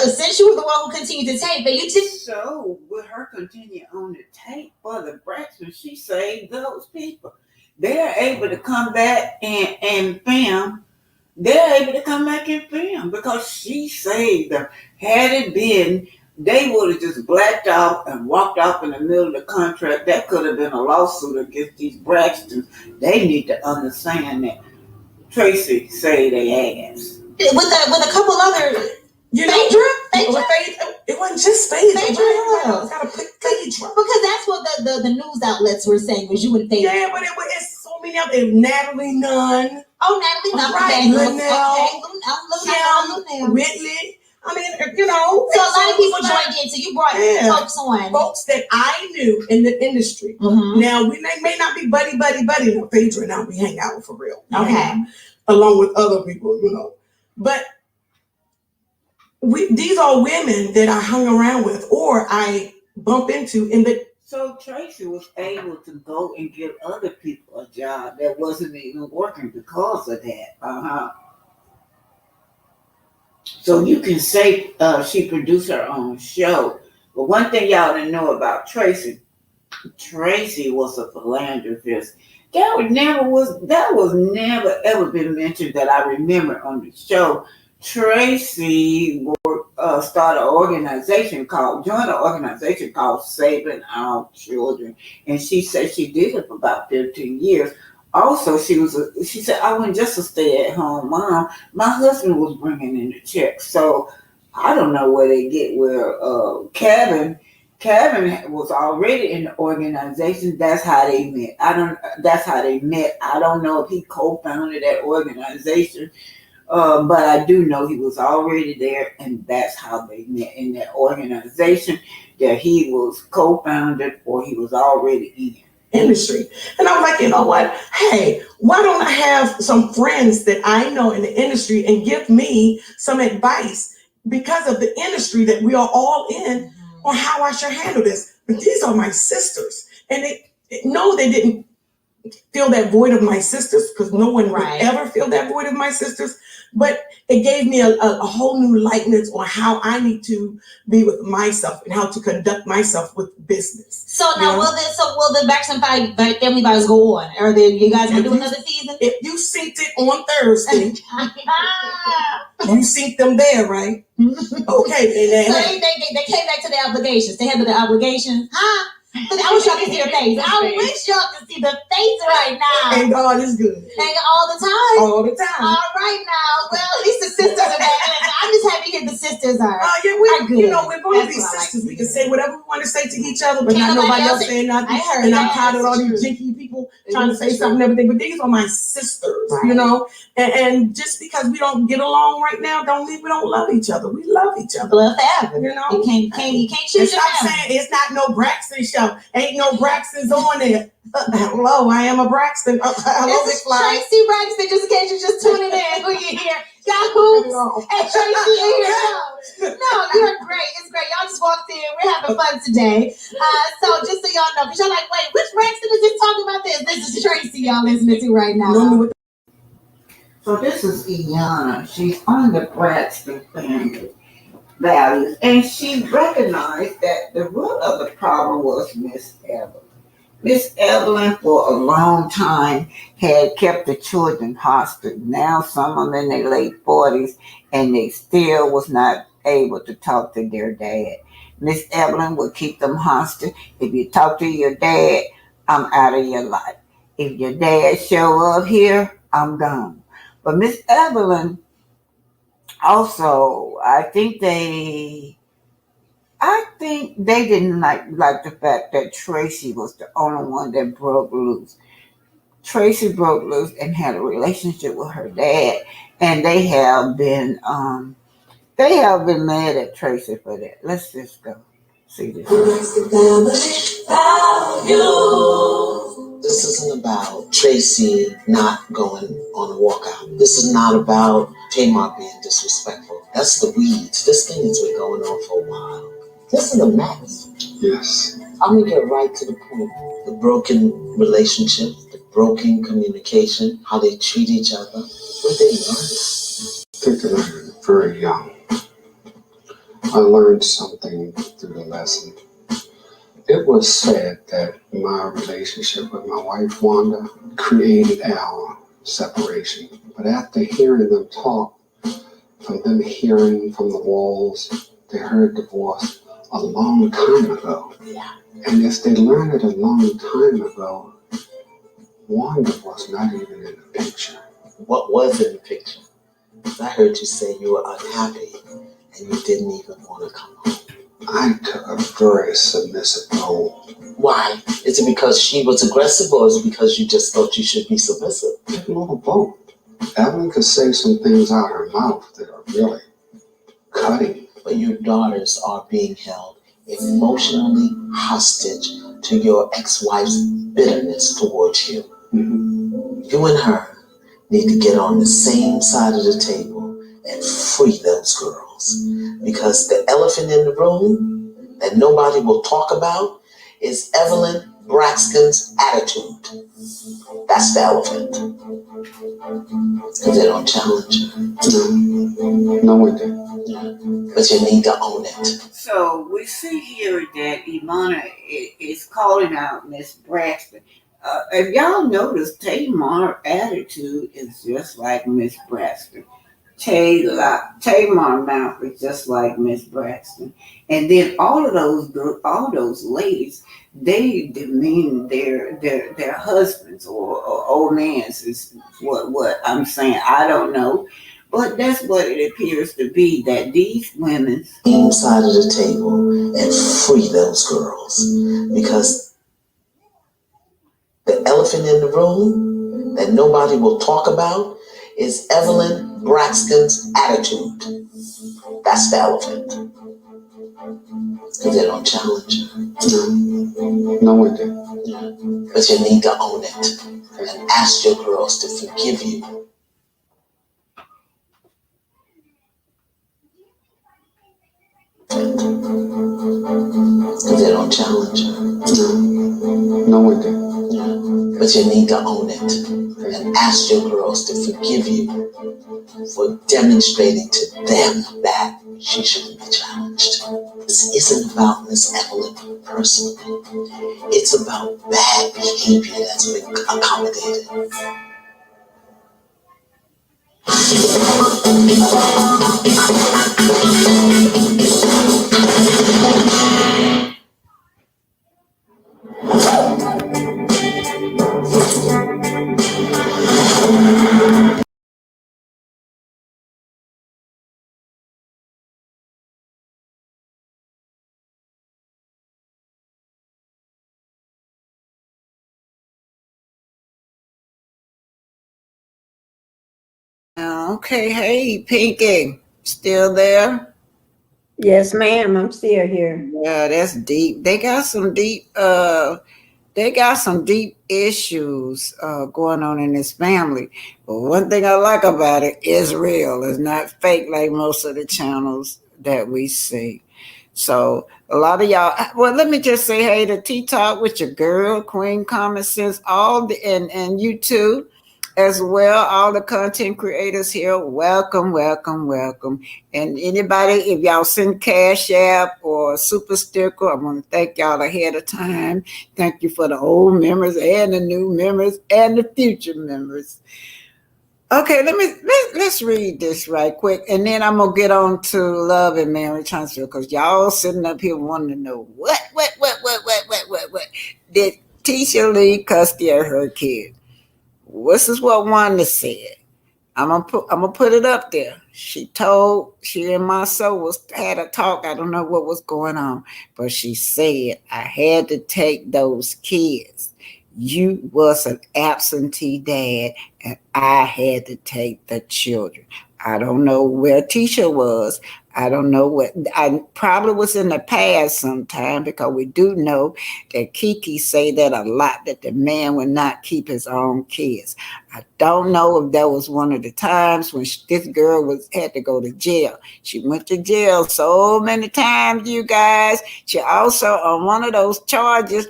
since you were the one who continued to tape, but you did. So, with her continue on the tape for the Braxton, she saved those people. They're able to come back and film. They're able to come back and film because she saved them. Had it been, they would have just blacked out and walked off in the middle of the contract. That could have been a lawsuit against these Braxtons. They need to understand that Tracy saved their ass. With a couple other it wasn't just Phaedra. Phaedra. Gotta pick Phaedra. Because that's what the news outlets were saying, was you and Phaedra. Yeah, but it's so many of them. Natalie Nunn. Oh, Natalie Nunn. Right. Linnell. Whitley. I mean, So a lot of people joined in. So you brought folks on. Folks that I knew in the industry. Mm-hmm. Now, we may not be buddy. No, Phaedra and I, we hang out for real. Okay. Along with other people, But these are women that I hung around with or I bump into in the. So Tracy was able to go and give other people a job that wasn't even working because of that. So you can say she produced her own show. But one thing y'all didn't know about Tracy was a philanthropist. That was never ever been mentioned that I remember on the show. Tracy started an organization called Saving Our Children, and she said she did it for about 15 years. Also, she said, I wasn't just a stay-at-home mom. My husband was bringing in the checks. So I don't know where they get where Kevin was already in the organization. That's how they met. I don't know if he co-founded that organization. But I do know he was already there, and that's how they met in that organization that he was co-founded or he was already in. Industry. And I was like, you know what? Hey, why don't I have some friends that I know in the industry and give me some advice because of the industry that we are all in on how I should handle this? But these are my sisters, and they didn't feel that void of my sisters, because no one would ever feel that void of my sisters. But it gave me a whole new likeness on how I need to be with myself and how to conduct myself with business. So now, will the Braxton Family Values go on? Are you guys gonna do another season? If you synced it on Thursday, you synced them there, right? Okay. So they came back to the obligations. They had the obligations, huh? I wish y'all could see your face. I wish y'all could see the face right now. And God is good. And all the time. All the time. All right now. Well, at least the sisters are back. I'm just happy to hear the sisters are. We're going to be sisters. We can say whatever we want to say to each other, but not nobody else saying nothing. And I'm tired of all these jinky people trying to say something and everything. But these are my sisters, And just because we don't get along right now, don't mean we don't love each other. We love each other. Love forever. You can't choose your family. Saying it's not no Braxton show. Ain't no Braxtons on there. Hello, I am a Braxton. Hello, this is Tracy Braxton, just in case you're just tuning in. Who you hear? Got hoops and Tracy in here. No, you're great. It's great. Y'all just walked in. We're having fun today. So just so y'all know, because y'all like, wait, which Braxton is this talking about this? This is Tracy y'all listening to right now. So this is Iana. She's on the Braxton family values, and she recognized that the root of the problem was Miss Evelyn. Miss Evelyn, for a long time, had kept the children hostage. Now some of them in their late 40s, and they still was not able to talk to their dad. Miss Evelyn would keep them hostage. If you talk to your dad, I'm out of your life. If your dad show up here, I'm gone. But Miss Evelyn also, I think they didn't like the fact that Tracy was the only one that broke loose. Tracy broke loose and had a relationship with her dad, and they have been mad at Tracy for that. Let's just go see this. This isn't about Tracy not going on a walkout. This is not about Tamar being disrespectful. That's the weeds. This thing has been going on for a while. This is a mess. Yes. I'm gonna get right to the point. The broken relationship, the broken communication, how they treat each other. Where they learn. I think that I'm very young. I learned something through the lesson. It was said that my relationship with my wife, Wanda, created our separation. But after hearing them talk, from them hearing from the walls, they heard divorce a long time ago. Yeah. And if they learned it a long time ago, Wanda was not even in the picture. What was in the picture? I heard you say you were unhappy and you didn't even want to come home. I took a very submissive role. Why? Is it because she was aggressive, or is it because you just thought you should be submissive? A little both. Evelyn could say some things out her mouth that are really cutting. But your daughters are being held emotionally hostage to your ex-wife's bitterness towards you. Mm-hmm. You and her need to get on the same side of the table and free those girls. Because the elephant in the room that nobody will talk about is Evelyn Braxton's attitude. That's the elephant. Because they don't challenge her. No one did. But you need to own it. So we see here that Imana is calling out Miss Braxton. If y'all notice, Tamar's attitude is just like Miss Braxton. Tamar mouth is just like Miss Braxton, and then all those ladies, they demean their husbands or old mans is what I'm saying. I don't know, but that's what it appears to be, that these women Inside of the table and free those girls. Because the elephant in the room that nobody will talk about is Evelyn Braxton's attitude. That's the elephant. Because they don't challenge her. No one did. But you need to own it and ask your girls to forgive you. Because they don't challenge her. No one did. But you need to own it and ask your girls to forgive you for demonstrating to them that she shouldn't be challenged. This isn't about Miss Evelyn personally. It's about bad behavior that's been accommodated. Okay, hey, Pinky, still there? Yes, ma'am. I'm still here. Yeah, that's deep. They got some deep issues going on in this family. But one thing I like about it is real. It's not fake like most of the channels that we see. So a lot of y'all, well, let me just say hey to Tea Talk with your girl, Queen Common Sense, and you too. as well. All the content creators here, welcome, welcome, welcome. And anybody, if y'all send Cash App or Super Sticker, I want to thank y'all ahead of time. Thank you for the old members and the new members and the future members. Okay, let's read this right quick, and then I'm gonna get on to Love and Marriage Huntsville, because y'all sitting up here wanting to know what did Tisha leave custody of her kid? This is what Wanda said. I'm gonna put it up there. She and my soul had a talk. I don't know what was going on, but she said I had to take those kids. You was an absentee dad, and I had to take the children. I don't know where Tisha was. I don't know what. I probably was in the past sometime, because we do know that Kiki say that a lot, that the man would not keep his own kids. I don't know if that was one of the times when this girl had to go to jail. She went to jail so many times, you guys. She also, on one of those charges,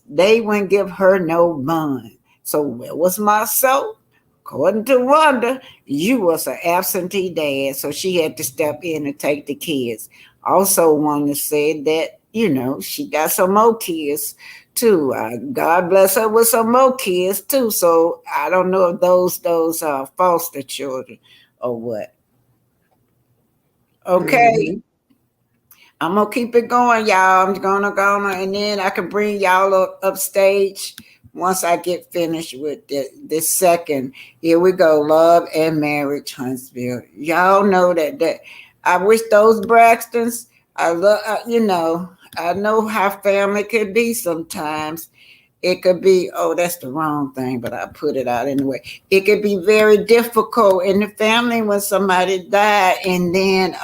they wouldn't give her no bond. So where was my soul? According to Wanda, you was an absentee dad, so she had to step in and take the kids. Also, Wanda said that, she got some more kids too. God bless her with some more kids too. So I don't know if those are foster children or what. Okay. Mm-hmm. I'm going to keep it going, y'all. I'm going to, and then I can bring y'all upstage once I get finished with this second. Here we go, Love and Marriage Huntsville. Y'all know that I wish those Braxtons, I love, I know how family could be sometimes. It could be, that's the wrong thing, but I put it out anyway. It could be very difficult in the family when somebody died, and then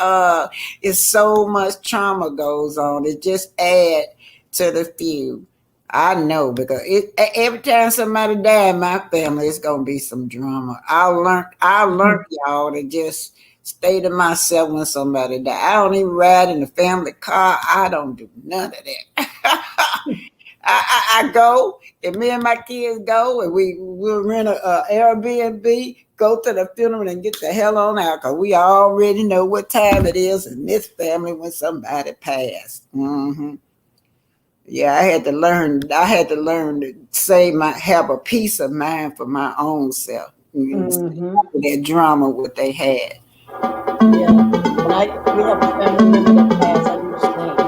it's so much trauma goes on. It just adds to the feud. I know, because every time somebody died in my family, it's gonna be some drama. I learned y'all to just stay to myself when somebody died. I don't even ride in the family car. I don't do none of that. I go, and me and my kids go, and we'll rent a Airbnb, go to the funeral, and get the hell on out, because we already know what time it is in this family when somebody passed. Mm-hmm. Yeah, I had to learn to have a peace of mind for my own self. Mm-hmm. That drama what they had. Yeah, and we have a family member that passed. I understand.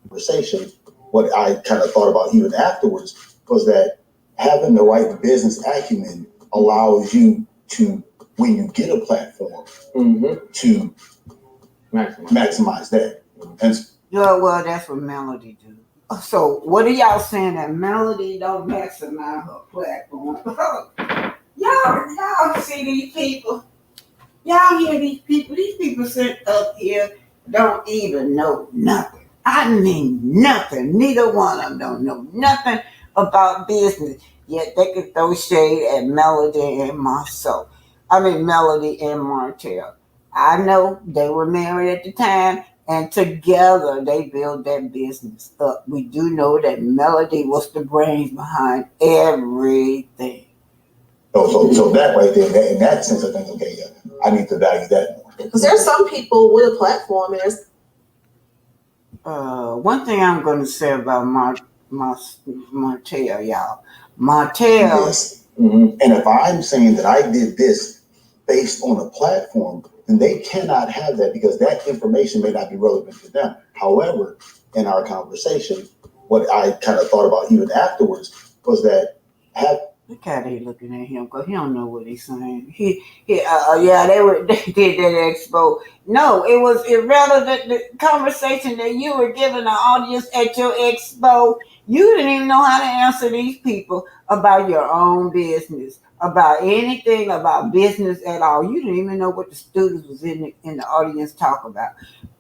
Conversation, what I kind of thought about even afterwards was that having the right business acumen allows you to, when you get a platform, to maximize that. And Yeah, well, that's what Melody do. So what are y'all saying that Melody don't maximize her platform? y'all see these people. Y'all hear these people. These people sitting up here don't even know nothing. I mean nothing. Neither one of them don't know nothing about business. Yet they could throw shade at Melody and myself. I mean Melody and Martel. I know they were married at the time, and together they built that business up. We do know that Melody was the brains behind everything. So that right there, in that sense, I think, okay, yeah, I need to value that more. Because there's some people with a platform, and there's one thing I'm going to say about Martel, y'all. Martel. Yes. And if I'm saying that I did this based on a platform, then they cannot have that because that information may not be relevant to them. However, in our conversation, what I kind of thought about even afterwards was that look how they looking at him because he don't know what he's saying. Yeah, they did that expo. No, it was irrelevant. The conversation that you were giving the audience at your expo, you didn't even know how to answer these people about your own business, about anything about business at all. You didn't even know what the students was in the audience talk about.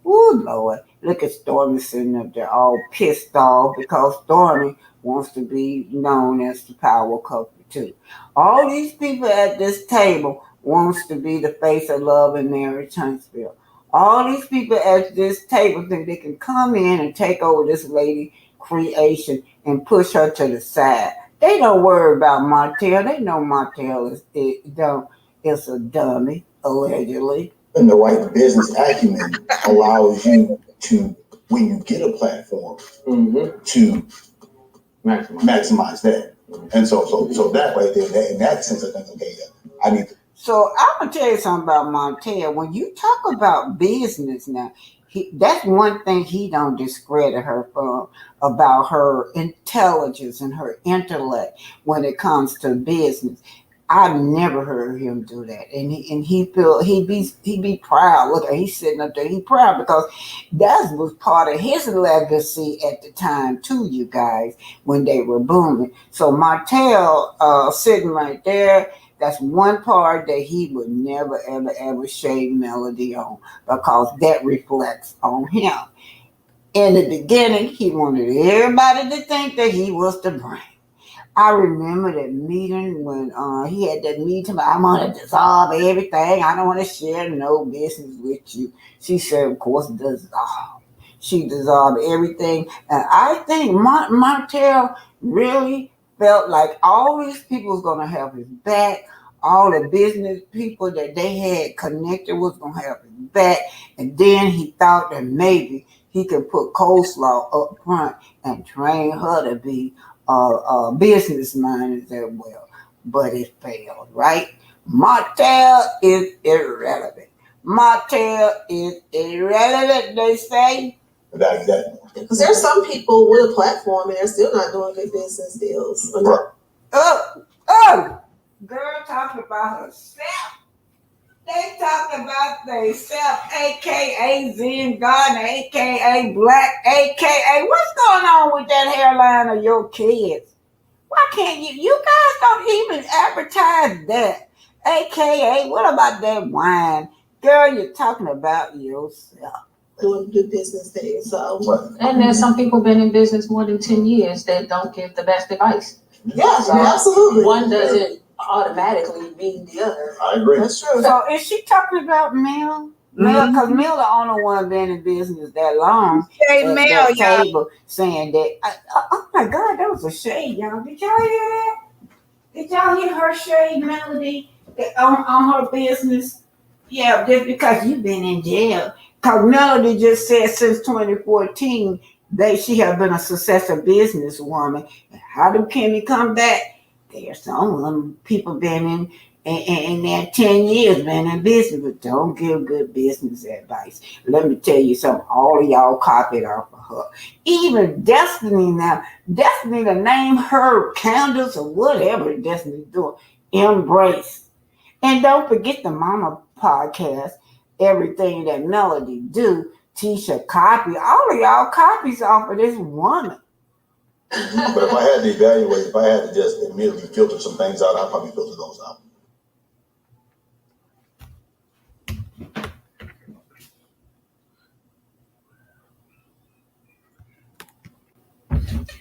Oh Lord, look at Stormy sitting up there all pissed off because Stormy wants to be known as the power couple too. All these people at this table wants to be the face of love and marriage Huntsville. All these people at this table think they can come in and take over this lady creation and push her to the side. They don't worry about Martel. They know Martel is a dummy, allegedly. And the right business acumen allows you to, when you get a platform, to maximize that. And so that right there, in that sense, I think, okay, yeah, I need to. So I'm gonna tell you something about Martel. When you talk about business now, that's one thing he don't discredit her for about her intelligence and her intellect when it comes to business. I've never heard him do that, and he be proud. Look, he's sitting up there. He proud because that was part of his legacy at the time too. You guys, when they were booming. So Martel, sitting right there. That's one part that he would never, ever, ever shade Melody on because that reflects on him. In the beginning, he wanted everybody to think that he was the brain. I remember that meeting when he had that meeting. I'm going to dissolve everything. I don't want to share no business with you. She said, of course, dissolve. She dissolved everything. And I think Martel really felt like all these people was going to have his back. all the business people that they had connected was gonna have his back, and then he thought that maybe he could put coleslaw up front and train her to be a business minded as well. But it failed, right? Martel is irrelevant. Martel is irrelevant, they say. Exactly. Because there's some people with a platform and they're still not doing good business deals. Right. Girl talking about herself. They talking about themselves, aka Zen Garden, aka Black, aka what's going on with that hairline of your kids? Why can't you guys don't even advertise that? AKA, what about that wine? Girl, you're talking about yourself. Doing good business things. So And there's some people been in business more than 10 years that don't give the best advice. yeah, So absolutely. one doesn't automatically mean the other. I agree. That's true. So is she talking about Mel? Mel, because Mel the only one been in business that long. Hey, At Mel, that y'all. table saying that. Oh my God, that was a shade, y'all. Did y'all hear that? Did y'all hear her shade melody on her business? Yeah, just because you've been in jail. Because Melody just said since 2014 she have been a successful businesswoman. How do Kimmy come back? There's some of them people been in there 10 years been in business, but don't give good business advice. Let me tell you something. All of y'all copied off of her. Even Destiny now. Destiny to name her candles or whatever Destiny's doing. Embrace. And don't forget the Mama podcast. Everything that Melody do, Tisha copy. All of y'all copies off of this woman. But if I had to evaluate, if I had to just immediately filter some things out, I'd probably filter those out.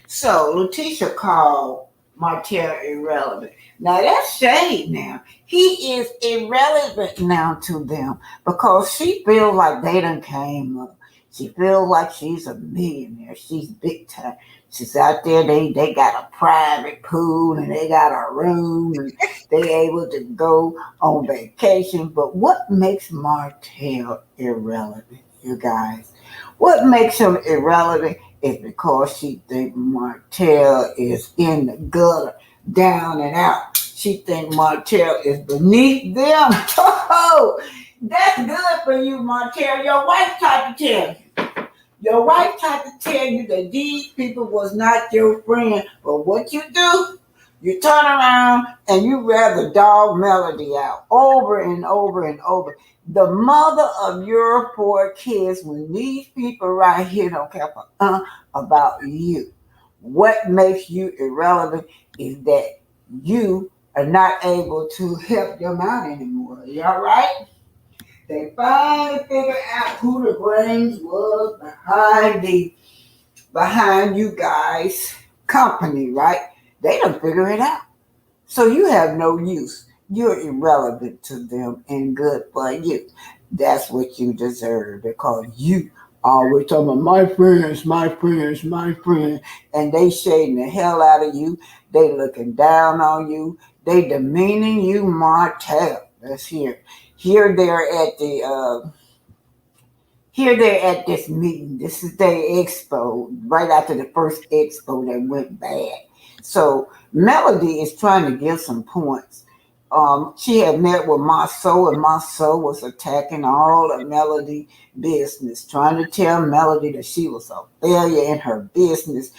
So Leticia called Martel irrelevant. Now that's shade now. He is irrelevant now to them because she feels like they done came up. She feels like she's a millionaire. She's big time. She's out there. They got a private pool and they got a room and they able to go on vacation. But what makes Martel irrelevant, you guys? What makes him irrelevant is because she think Martel is in the gutter, down and out. She think Martel is beneath them. Oh, that's good for you, Martel. Your wife tried to tell you. Your wife tried to tell you that these people was not your friend. But what you do, you turn around and you rather dog Melody out over and over and over. The mother of your 4 kids, when these people right here don't care about you. What makes you irrelevant is that you are not able to help them out anymore. You all right? They finally figured out who the brains was behind you guys' company, right? They don't figure it out. So you have no use. You're irrelevant to them and good for you. That's what you deserve because you always talking about my friends, my friends, my friends, and they shading the hell out of you. They looking down on you. They demeaning you, Martel. Let's hear it. Here they're at this meeting. This is their expo, right after the first expo that went bad. So Melody is trying to give some points. She had met with Marceau, and Marceau was attacking all of Melody business, trying to tell Melody that she was a failure in her business.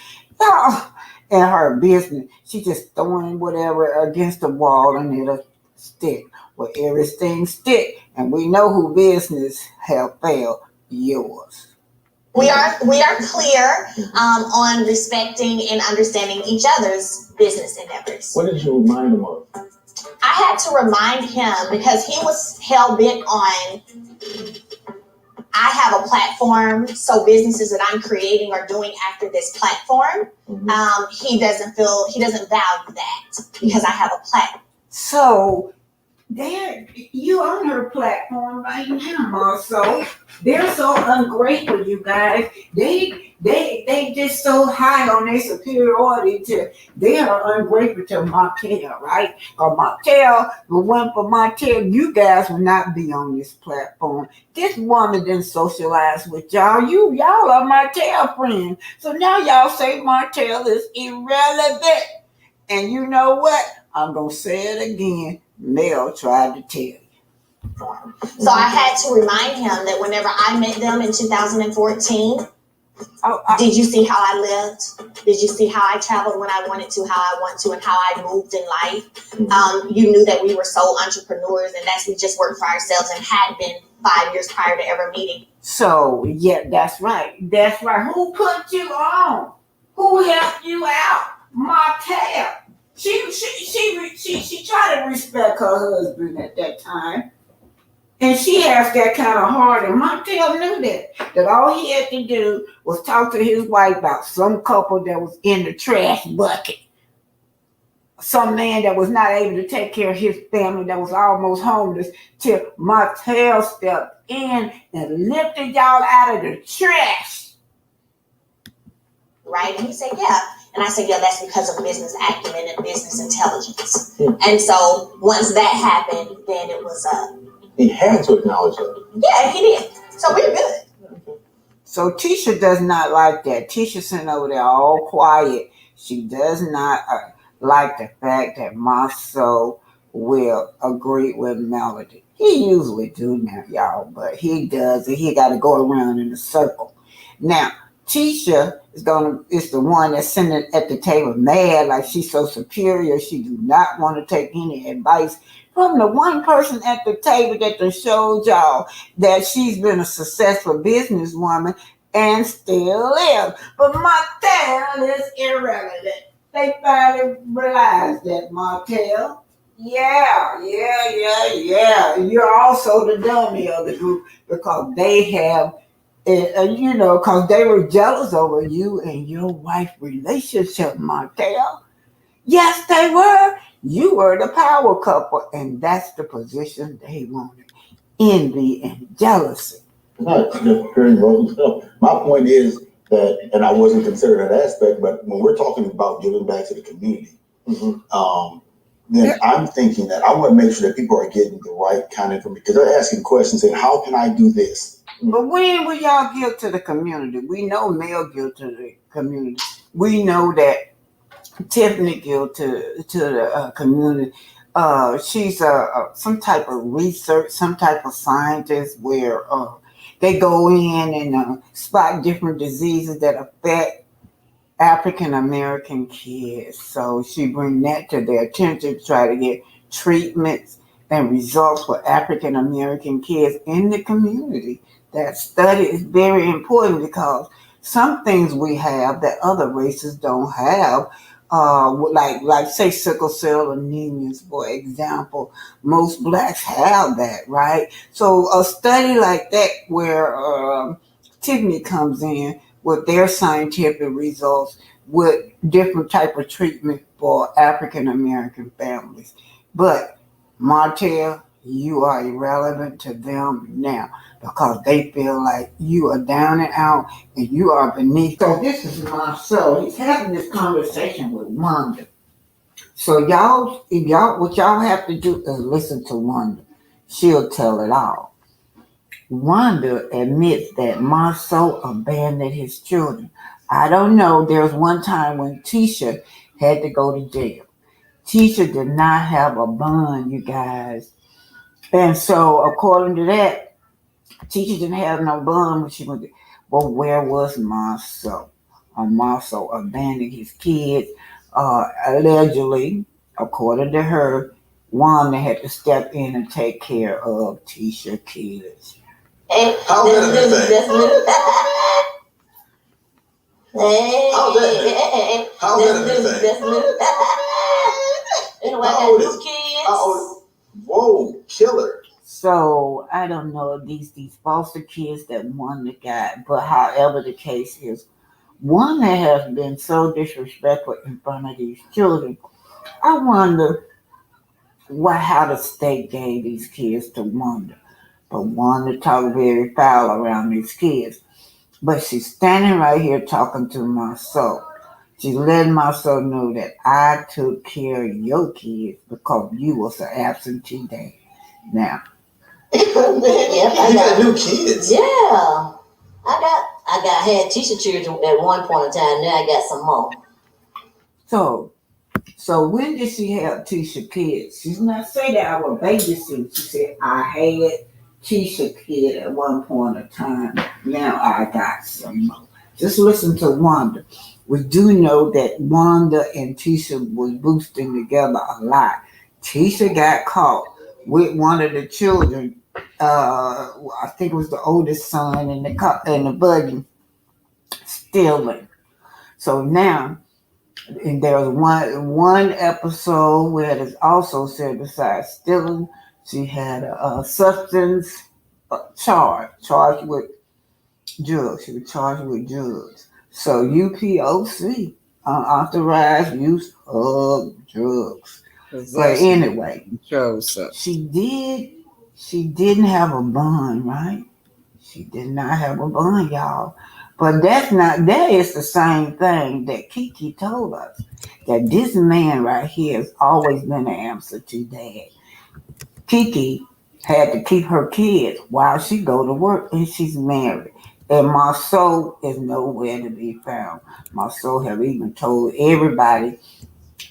In her business, she just throwing whatever against the wall and it'll stick. Well, everything stick, and we know who business have failed. Yours. We are clear on respecting and understanding each other's business endeavors. What did you remind him of? I had to remind him because he was hell bent on I have a platform, so businesses that I'm creating are doing after this platform. He doesn't value that because I have a platform. So you on her platform right now, Marcel. They're so ungrateful, you guys. They just so high on their superiority to they are ungrateful to Martel, right? Or Martel, the one for Martel, you guys will not be on this platform. This woman didn't socialize with y'all. Y'all are Martel friends. So now y'all say Martel is irrelevant. And you know what? I'm gonna say it again. Mel tried to tell you. So I had to remind him that whenever I met them in 2014, did you see how I lived? Did you see how I traveled when I wanted to, how I want to, and how I moved in life? You knew that we were sole entrepreneurs and that we just worked for ourselves and had been 5 years prior to ever meeting. So, yeah, that's right. That's right. Who put you on? Who helped you out? Martel. She tried to respect her husband at that time. And she has that kind of heart. And Martel knew that all he had to do was talk to his wife about some couple that was in the trash bucket. Some man that was not able to take care of his family that was almost homeless till Martel stepped in and lifted y'all out of the trash. Right? And he said, yeah. And I said, yeah, that's because of business acumen and business intelligence. And so once that happened, then it was he had to acknowledge that. Yeah, he did. So we're good. So Tisha does not like that. Tisha sitting over there all quiet. She does not like the fact that Marcel will agree with Melody. He usually do now, y'all, but he does, and he got to go around in a circle. Now, Tisha is the one that's sitting at the table mad, like she's so superior. She do not want to take any advice from the one person at the table that showed y'all that she's been a successful businesswoman and still is. But Martel is irrelevant. They finally realized that, Martel. Yeah. You're also the dummy of the group because they have, because they were jealous over you and your wife relationship, Martel. Yes, they were. You were the power couple, and that's the position they wanted. Envy and jealousy. My point is that, and I wasn't considered that aspect, but when we're talking about giving back to the community, then I'm thinking that I want to make sure that people are getting the right kind of information because they're asking questions saying, how can I do this? But when will y'all give to the community? We know Mel give to the community. We know that Tiffany give to the community. She's some type of research, some type of scientist where they go in and spot different diseases that affect African American kids. So she bring that to their attention to try to get treatments and results for African American kids in the community. That study is very important because some things we have that other races don't have. Like say sickle cell anemia, for example, most blacks have that, right? So a study like that where Tiffany comes in with their scientific results with different type of treatment for African American families. But Martel, you are irrelevant to them now because they feel like you are down and out and you are beneath. So this is Marcel. He's having this conversation with Wanda. So what y'all have to do is listen to Wanda. She'll tell it all. Wanda admits that Marcel abandoned his children. I don't know. There was one time when Tisha had to go to jail. Tisha did not have a bond, you guys. And so according to that, Tisha didn't have no bond when she went. But where was Marcel? Marcel abandoned his kids. Allegedly, according to her, Wanda had to step in and take care of Tisha's kids. How's that a good thing? How's that a good thing? How old is kids? Whoa, killer. So I don't know if these foster kids that Wanda got, but however the case is, Wanda has been so disrespectful in front of these children. I wonder how the state gave these kids to Wanda. But Wanda talked very foul around these kids. But she's standing right here talking to my soul. She's letting my soul know that I took care of your kids because you was an absentee dad. Now, Yep, You got new kids. Yeah. I had Tisha children at one point in time. Now I got some more. so when did she have Tisha kids? She's not saying that I was babysitting. She said I had Tisha kid at one point in time. Now I got some more. Just listen to Wanda. We do know that Wanda and Tisha was boosting together a lot. Tisha got caught with one of the children. I think it was the oldest son in the buggy stealing. So now, and there was one episode where it is also said besides stealing, she had a substance charged with drugs. She was charged with drugs. So UPOC, unauthorized use of drugs. But anyway, she didn't have a bond, right? She did not have a bond, y'all. But that is the same thing that Kiki told us. That this man right here has always been an absentee dad. Kiki had to keep her kids while she go to work and she's married. And my soul is nowhere to be found. My soul have even told everybody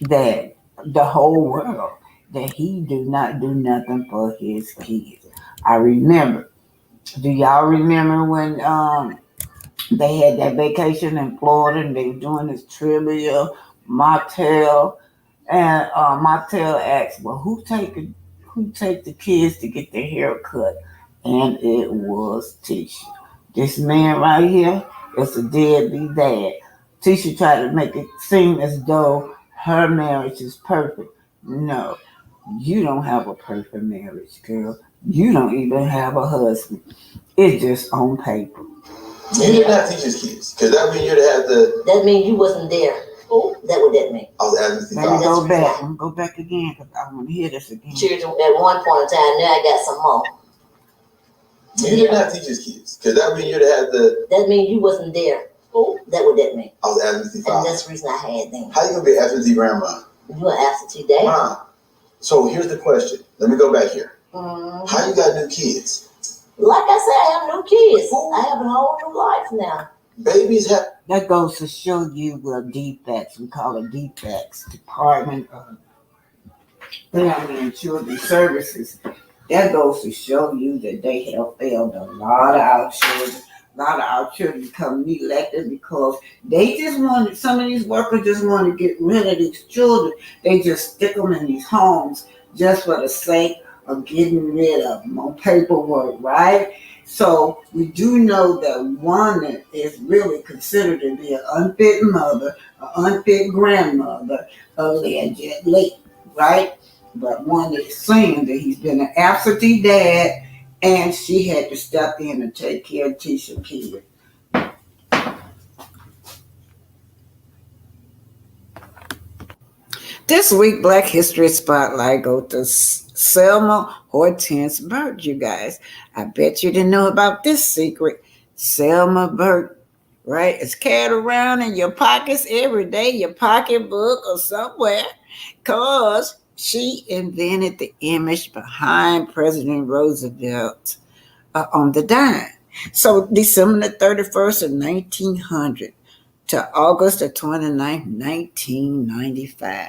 that the whole world that he do not do nothing for his kids. I remember. Do y'all remember when they had that vacation in Florida and they were doing this trivia, Martel, and Martel asked, "Well, who take the kids to get their hair cut?" And it was Tisha. This man right here is a deadbeat dad. Tisha tried to make it seem as though her marriage is perfect. No, you don't have a perfect marriage, girl. You don't even have a husband. It's just on paper. You didn't have to teach his kids, because that means you'd have to. That means you wasn't there. Oh, that what that mean? I was absentee. Let me go back. I'm gonna go back again because I want to hear this again. Children at one point in time. Now I got some more. You didn't have to teach his kids, because that means you'd have to. That means you wasn't there. Oh, that what that mean? I was absentee father. And that's the reason I had them. How you gonna be an absentee grandma? You an absentee dad. Mom. So here's the question. Let me go back here. Mm-hmm. How you got new kids? Like I said, I have new kids. I have a whole new life now. Babies have. That goes to show you defects. We call it defects. Department of Family and Children's Services. That goes to show you that they have failed a lot of our children. A lot of our children become neglected because they just wanted, some of these workers just want to get rid of these children. They just stick them in these homes just for the sake of getting rid of them on paperwork, right? So we do know that Wanda is really considered to be an unfit mother, an unfit grandmother, allegedly, right? But Wanda is saying that he's been an absentee dad and she had to step in and take care of Tisha kid. This week, Black History Spotlight go to Selma Hortense Burke, you guys. I bet you didn't know about this secret. Selma Burke, right, is carried around in your pockets every day, your pocketbook or somewhere, because she invented the image behind President Roosevelt on the dime. So December the 31st of 1900 to August the 29th, 1995.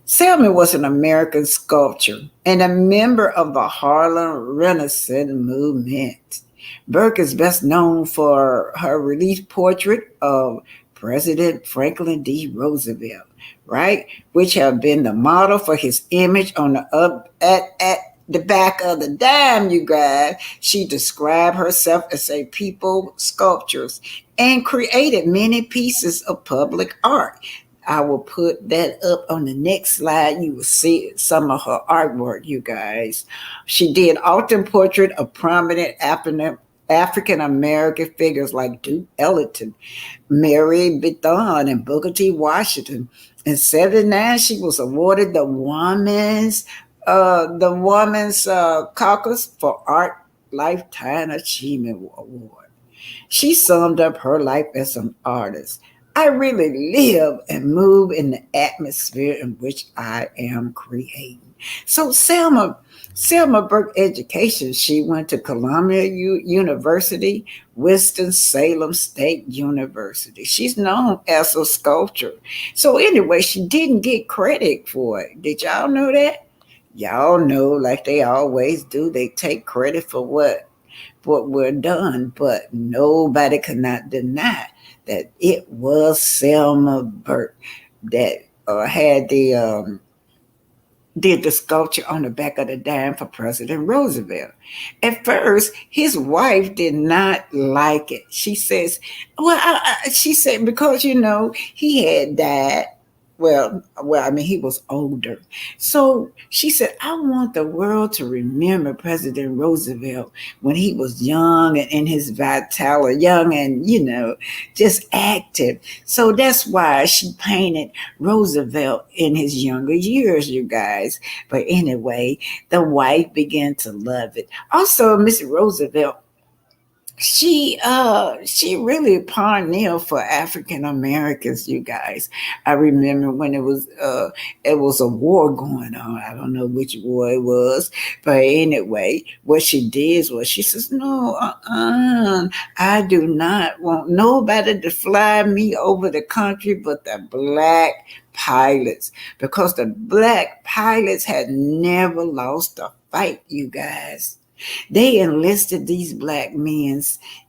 Selma was an American sculptor and a member of the Harlem Renaissance movement. Burke is best known for her relief portrait of President Franklin D. Roosevelt, right? Which have been the model for his image on at the back of the dime, you guys. She described herself as a people sculptress and created many pieces of public art. I will put that up on the next slide. You will see some of her artwork, you guys. She did often portrait of prominent African American figures like Duke Ellington, Mary Bethune, and Booker T. Washington. In '79, she was awarded the Women's the Women's Caucus for Art Lifetime Achievement Award. She summed up her life as an artist. I really live and move in the atmosphere in which I am creating. So Selma Burke education, she went to Columbia University, Winston-Salem State University. She's known as a sculptor. So anyway, she didn't get credit for it. Did y'all know that? Y'all know, like they always do, they take credit for what we're done, but nobody cannot deny that it was Selma Burke that had did the sculpture on the back of the dime for President Roosevelt. At first, his wife did not like it. She says, "Well, she said because he had died." I mean, he was older. So she said, I want the world to remember President Roosevelt when he was young and in his vitality, young and, just active. So that's why she painted Roosevelt in his younger years, you guys. But anyway, the wife began to love it. Also, Miss Roosevelt, she really pioneered for African Americans, you guys. I remember when it was a war going on. I don't know which war it was, but anyway, what she did was she says, "No, I do not want nobody to fly me over the country but the black pilots, because the black pilots had never lost a fight, you guys." They enlisted these black men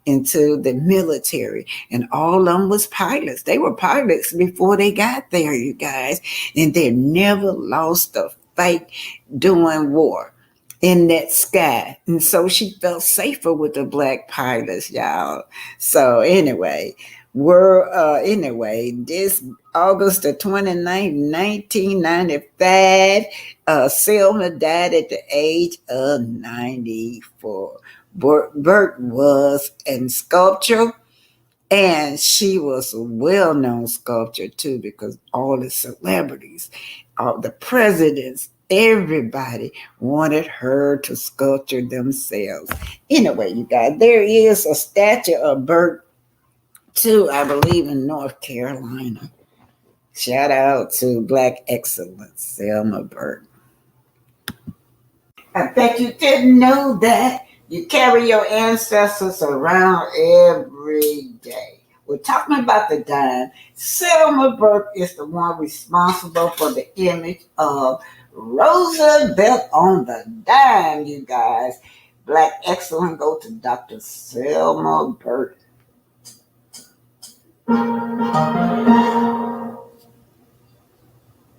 into the military, and all of them was pilots. They were pilots before they got there, you guys, and they never lost a fight during war in that sky. And so she felt safer with the black pilots, y'all. So anyway, this August the 29th, 1995, Selma died at the age of 94. Burke was in sculpture, and she was a well-known sculptor too, because all the celebrities, all the presidents, everybody wanted her to sculpture themselves. Anyway, you guys, there is a statue of Burke too, I believe, in North Carolina. Shout out to Black Excellence, Selma Burke. I bet you didn't know that. You carry your ancestors around every day. We're talking about the dime. Selma Burke is the one responsible for the image of Roosevelt on the dime, you guys. Black Excellence, go to Dr. Selma Burke.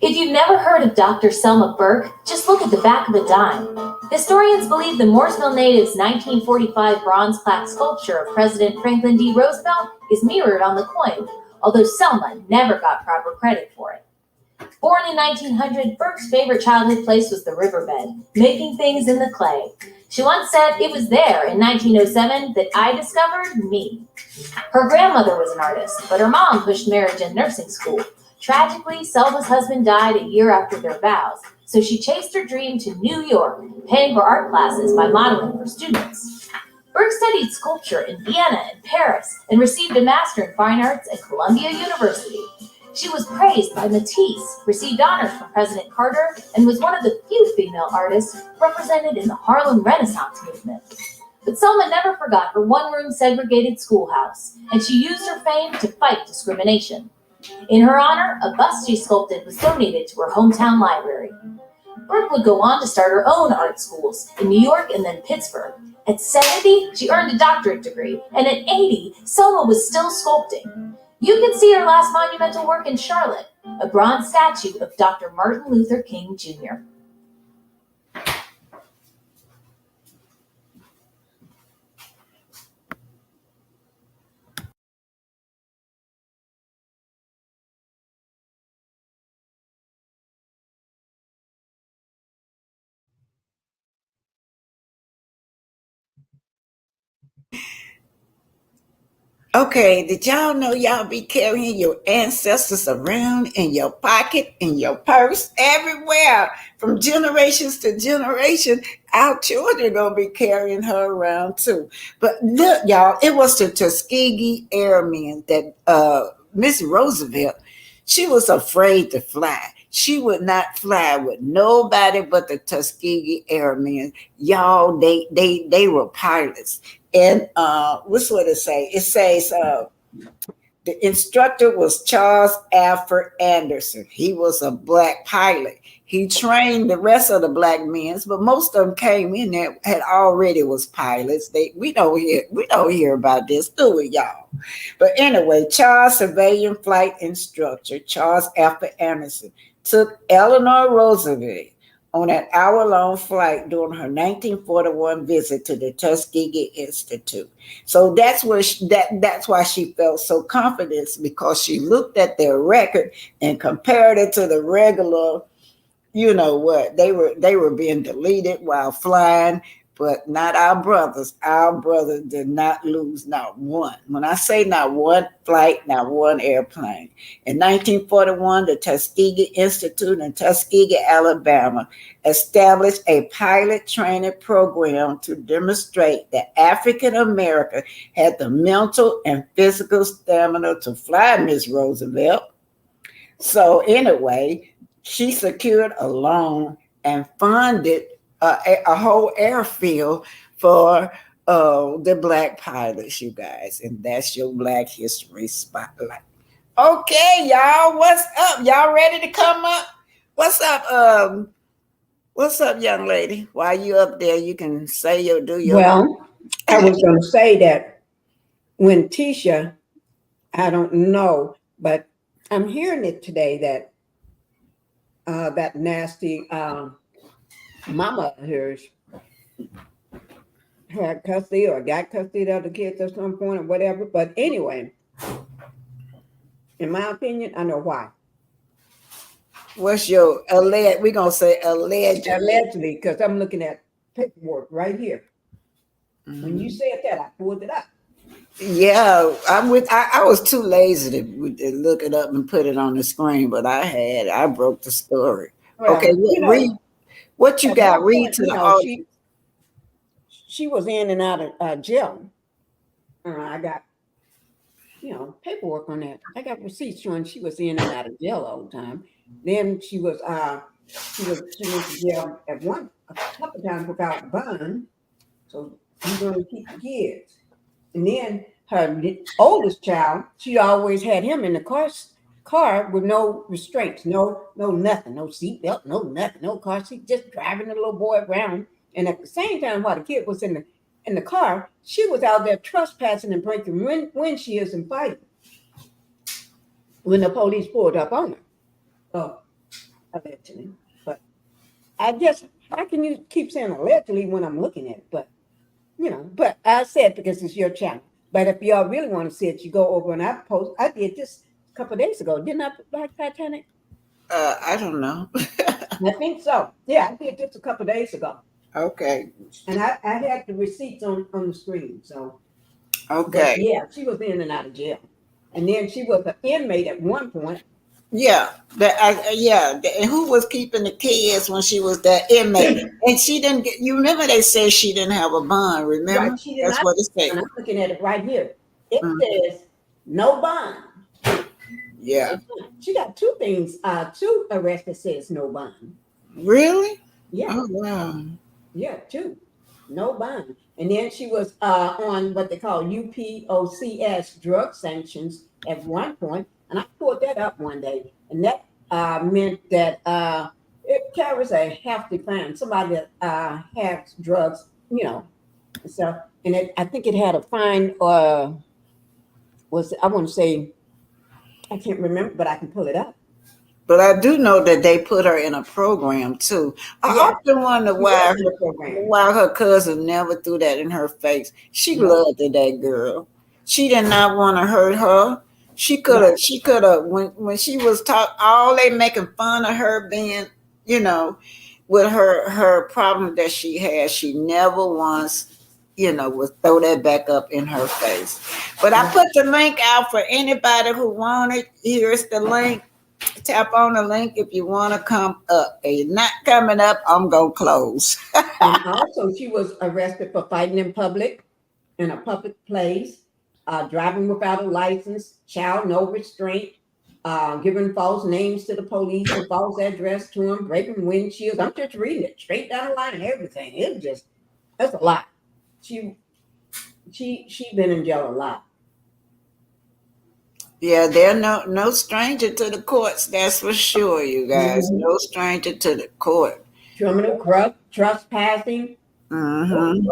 If you've never heard of Dr. Selma Burke, just look at the back of a dime. Historians believe the Mooresville native's 1945 bronze plaque sculpture of President Franklin D. Roosevelt is mirrored on the coin, although Selma never got proper credit for it. Born in 1900, Burke's favorite childhood place was the riverbed, making things in the clay. She once said, "It was there in 1907 that I discovered me." Her grandmother was an artist, but her mom pushed marriage and nursing school. Tragically, Selma's husband died a year after their vows, so she chased her dream to New York, paying for art classes by modeling for students. Burke studied sculpture in Vienna and Paris and received a Master in Fine Arts at Columbia University. She was praised by Matisse, received honors from President Carter, and was one of the few female artists represented in the Harlem Renaissance movement. But Selma never forgot her one-room segregated schoolhouse, and she used her fame to fight discrimination. In her honor, a bust she sculpted was donated to her hometown library. Burke would go on to start her own art schools in New York and then Pittsburgh. At 70, she earned a doctorate degree, and at 80, Selma was still sculpting. You can see her last monumental work in Charlotte, a bronze statue of Dr. Martin Luther King Jr. Okay, did y'all know y'all be carrying your ancestors around in your pocket, in your purse, everywhere, from generations to generation? Our children gonna be carrying her around too. But look, y'all, it was the Tuskegee Airmen that Miss Roosevelt. She was afraid to fly. She would not fly with nobody but the Tuskegee Airmen. Y'all, they were pilots. And what's what it say? It says the instructor was Charles Alfred Anderson. He was a black pilot. He trained the rest of the black men, but most of them came in there had already was pilots. We don't hear about this, do we, y'all? But anyway, Charles Civilian Flight Instructor Charles Alfred Anderson took Eleanor Roosevelt on an hour-long flight during her 1941 visit to the Tuskegee Institute. So that's where that's why she felt so confident, because she looked at their record and compared it to the regular, you know what, they were being deleted while flying, but not our brothers. Our brothers did not lose not one. When I say not one flight, not one airplane. In 1941, the Tuskegee Institute in Tuskegee, Alabama, established a pilot training program to demonstrate that African America had the mental and physical stamina to fly Miss Roosevelt. So anyway, she secured a loan and funded a whole airfield for the black pilots, you guys. And that's your Black History Spotlight. Okay, y'all, what's up? Y'all ready to come up? What's up? What's up, young lady? While you up there, you can say do your. Well, I was going to say that when Tisha, I don't know, but I'm hearing it today that that nasty mama of hers had custody or got custody of the kids at some point or whatever. But anyway, in my opinion, I know why. What's your alleged? We're gonna say allegedly. Allegedly, because I'm looking at paperwork right here. Mm-hmm. When you said that, I pulled it up. Yeah, I was too lazy to look it up and put it on the screen, but I broke the story. Well, okay, read what you got. Read to the audience. She was in and out of jail. I got, paperwork on that. I got receipts showing she was in and out of jail all the time. Then she went to jail a couple of times without bond. So you're going to keep the kids. And then her oldest child, she always had him in the car with no restraints, no nothing, no seatbelt, no nothing, no car seat, just driving the little boy around. And at the same time, while the kid was in the car, she was out there trespassing and breaking windshields and fighting when the police pulled up on her. Oh, allegedly. But I guess, how can you keep saying allegedly when I'm looking at it? But, but I said because it's your channel. But if y'all really want to see it, you go over and I did this a couple of days ago. Didn't I like Titanic? I don't know. I think so. Yeah, I did this a couple of days ago. Okay. And I had the receipts on the screen. So okay. But yeah, she was in and out of jail. And then she was an inmate at one point. Yeah, and who was keeping the kids when she was that inmate? And she didn't get. You remember they said she didn't have a bond. Remember? Right, she did That's not, what it said. And I'm looking at it right here. It says no bond. Yeah. She got two things. Two arrests that says no bond. Really? Yeah. Oh wow. Yeah, two. No bond. And then she was on what they call UPOCS drug sanctions at one point. And I pulled that up one day. And that meant that it carries a hefty fine. Somebody that has drugs, So, and I think it had a fine, I want to say, I can't remember, but I can pull it up. But I do know that they put her in a program too. I often wonder why her cousin never threw that in her face. She loved that girl. She did not want to hurt her. She could have when she was all they making fun of her being, with her problem that she had. She never once will throw that back up in her face. But I put the link out for anybody who want it. Here's the link. Tap on the link if you want to come up. If you're not coming up, I'm going to close. And also, she was arrested for fighting in public, in a public place, driving without a license, child no restraint, giving false names to the police and false address to them, breaking windshields. I'm just reading it straight down the line and everything. That's a lot. She been in jail a lot. Yeah, they're no stranger to the courts, that's for sure, you guys. Mhm. No stranger to the court. Criminal trespassing. Mm-hmm.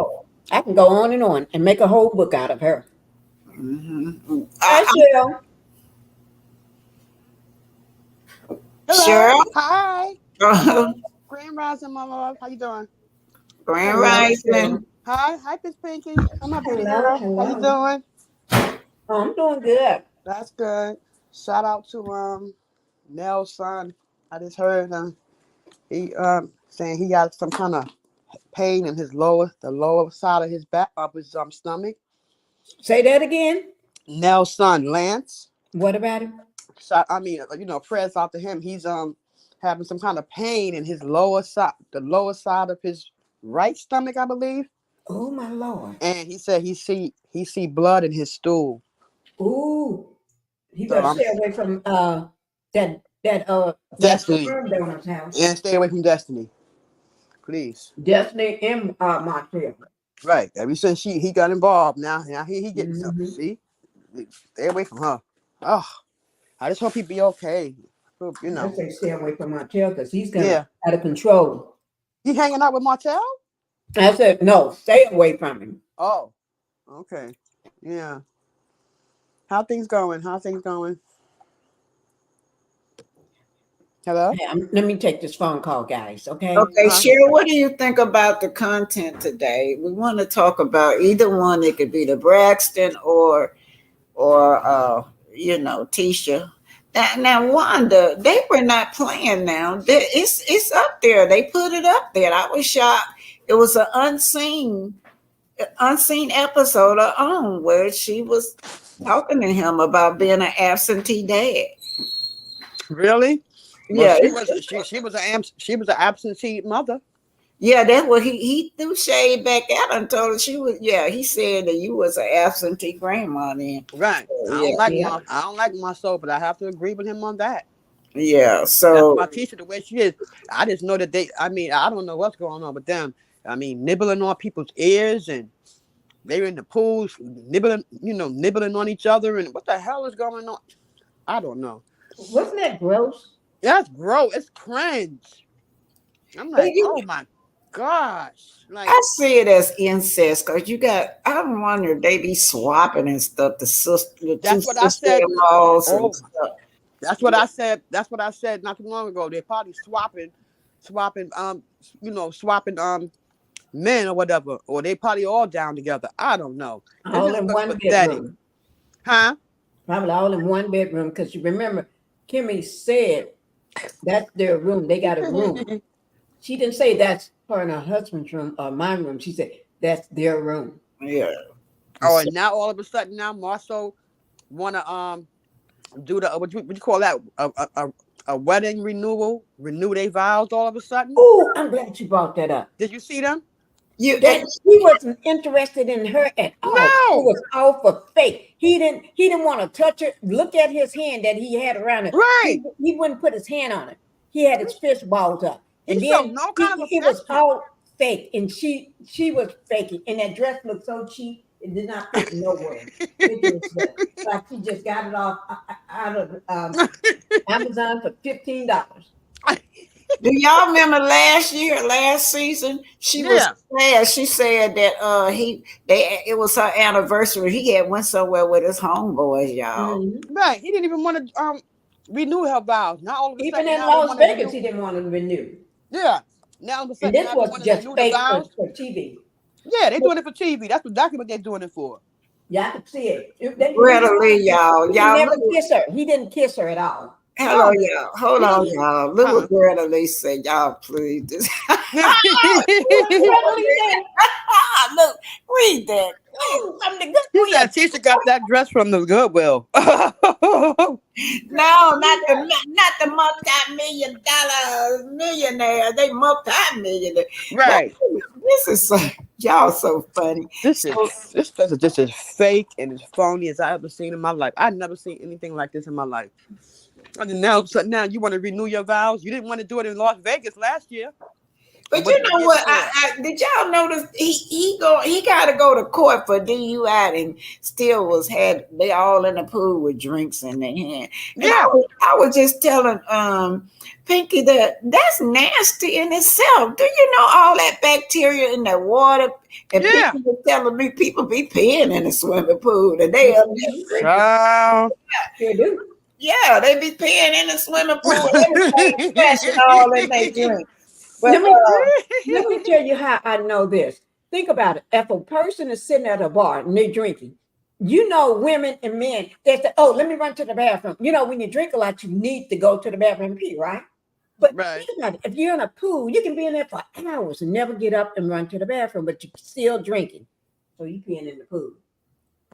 I can go on and make a whole book out of her. Mm-hmm. Hi, Cheryl. Cheryl? Hi. Uh-huh. Grand Rising, my love. How you doing? Grand Rising. Hi, Miss Pinky. I'm a pretty Hello, girl. hello. How you doing? Oh, I'm doing good. That's good. Shout out to Nell's son. I just heard he saying he got some kind of pain in his lower side of his back, of his stomach. Say that again. Nell's son, Lance. What about him? So, I mean, prayers out to him. He's having some kind of pain in his lower side, the lower side of his right stomach, I believe. Oh my Lord! And he said he see blood in his stool. Ooh, he better stay away from that Destiny. sperm donor's house. And stay away from Destiny, please. Destiny and Martel. Right. Ever since he got involved, now he getting something. See, stay away from her. Oh, I just hope he be okay. I say stay away from Martel because he's out of control. He hanging out with Martel? I said no, stay away from him. Oh, okay, yeah. How things going? Hello? Hey, let me take this phone call, guys. Okay. Okay, Cheryl, what do you think about the content today? We want to talk about either one. It could be the Braxton or Tisha. Now, Wanda, they were not playing. Now it's up there. They put it up there. I was shocked. It was an unseen episode of OWN where she was talking to him about being an absentee dad. Really? Yeah, well, she was an absentee mother. Yeah, that's what he threw shade back at her and told her she was. Yeah, he said that you was an absentee grandma then. Right. I don't like my soul, but I have to agree with him on that. Yeah. So my Tisha, the way she is, I just know that I don't know what's going on with them. Nibbling on people's ears, and they're in the pools nibbling on each other, and what the hell is going on? I don't know. Wasn't that gross? That's gross. It's cringe. I'm like, oh my gosh. Like, I see it as incest because I wonder if they be swapping and stuff. That's what I said. That's what I said. That's what I said not too long ago. They're probably swapping men or whatever, or they probably all down together. I don't know. All in one bedroom. Huh? Probably all in one bedroom because you remember Kimmy said that's their room. They got a room. She didn't say that's her and her husband's room or my room. She said that's their room. Yeah. Oh, and now all of a sudden now Marceau want to do the what you call that a wedding renewal, renew their vows all of a sudden. Oh, I'm glad you brought that up. Did you see them? He wasn't interested in her at all. No. It was all for fake. He didn't want to touch her. Look at his hand that he had around it. Right. He wouldn't put his hand on it. He had his fist balls up. And then no kind of he was all fake, and she was faking. And that dress looked so cheap, it did not fit nowhere. It was like she just got it off out of Amazon for $15. Do y'all remember last season? She was sad. She said that it was her anniversary. He had went somewhere with his homeboys, y'all. Mm-hmm. Right. He didn't even want to renew her vows. Not all of a even sudden, in Las Vegas, he didn't want to renew. Yeah. Now all of a sudden, and this was just fake for TV. Yeah, they're doing it for TV. That's exactly what they're doing it for. Yeah, I could see it. Readily, y'all. He never kissed her. He didn't kiss her at all. Hello, No. y'all. Hold You on, don't. y'all. Look what girl Elise said. Y'all, please. Look, read that. From the good He said Tisha got that dress from the Goodwill. No, not the multi-million dollar millionaire. They multi-millionaire. But Right. this is y'all so funny. This So is just as fake and as phony as I ever seen in my life. I've never seen anything like this in my life. And now you want to renew your vows? You didn't want to do it in Las Vegas last year. but you know what? I did y'all notice he got to go to court for DUI and still they all in the pool with drinks in their hand. And yeah, I was just telling Pinky that's nasty in itself. Do you know all that bacteria in the water? And yeah. Pinky was telling me people be peeing in the swimming pool and they up there drinking. They do. Yeah, they be peeing in the swimming pool, everything splashing all in they drink. But Let me tell you how I know this. Think about it. If a person is sitting at a bar and they're drinking, you know, women and men, they say, oh, let me run to the bathroom. You know, when you drink a lot, you need to go to the bathroom and pee, right? But think about it. If you're in a pool, you can be in there for hours and never get up and run to the bathroom, but you're still drinking. So you're peeing in the pool.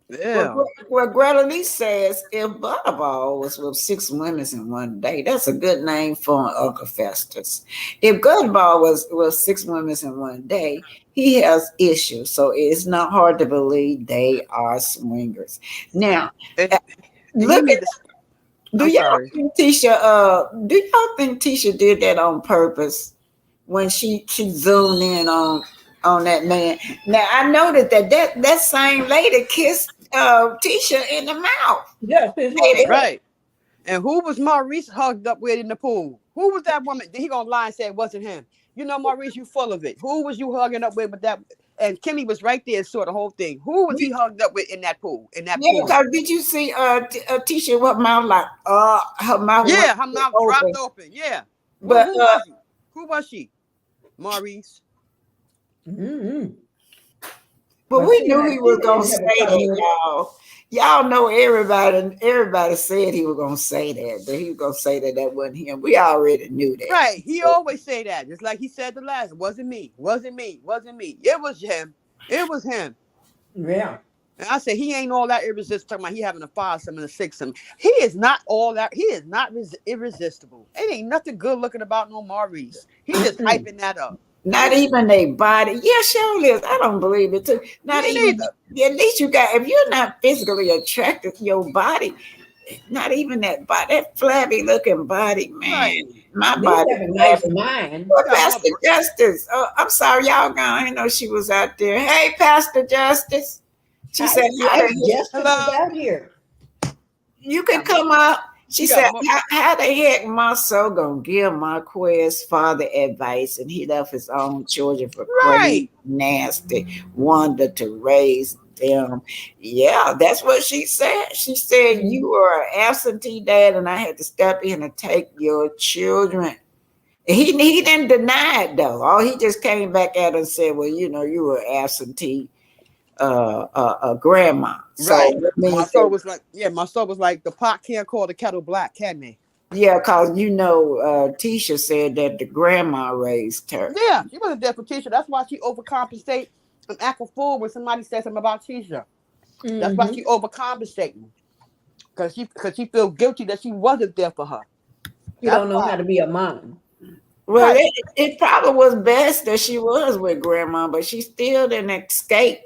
Yeah. Well, Greta Lee says if Butterball was with 6 women in one day, that's a good name for an Uncle Festus. If Butterball was 6 women in one day, he has issues. So it's not hard to believe they are swingers. Now, look at do y'all think Tisha did that on purpose when she zoomed in on that man? Now I noted that same lady kissed Tisha in the mouth. Yes, right. And who was Maurice hugged up with in the pool? Who was that woman? He gonna lie and say it wasn't him. You know, Maurice, you full of it. Who was you hugging up with that? And Kimmy was right there, saw the whole thing. Who was he hugged up with in that pool? Because did you see Tisha what mouth like her mouth? Yeah, her mouth dropped open. Yeah. But who was she? Maurice. Mm-hmm. But we knew he was gonna say that, y'all. Y'all know everybody said he was gonna say that he was gonna say that wasn't him. We already knew that. Right. He always say that. Just like he said the last. Wasn't me. Wasn't me. Wasn't me. It was him. It was him. Yeah. And I said he ain't all that irresistible. Talking about he having a 5 and a 6 He is not all that. He is not irresistible. It ain't nothing good looking about no Maurice. He just hyping that up. Not even a body. Yeah, surely is. I don't believe it too. Not even. At least you got. If you're not physically attracted to your body, not even that body, that flabby looking body, man. Right. My You body. have a nice mind. Well, Pastor Justice. Oh, I'm sorry, y'all gone. I didn't know she was out there. Hey, Pastor Justice. She said, Justice is out here. You can come up. She said, how the heck Marcel gonna give Marquez's father advice and he left his own children for crazy, nasty Wanda to raise them? Yeah, that's what she said. She said, you were an absentee dad and I had to step in and take your children. He didn't deny it though. Oh, he just came back at her and said, well, you know, you were absentee grandma. Right. So My soul was like the pot can't call the kettle black, can they? Yeah, because you know, Tisha said that the grandma raised her. Yeah, she wasn't there for Tisha. That's why she overcompensate and act a fool when somebody says something about Tisha. Mm-hmm. That's why she overcompensating. Because she feels guilty that she wasn't there for her. You don't know how to be a mom. Well, it probably was best that she was with grandma, but she still didn't escape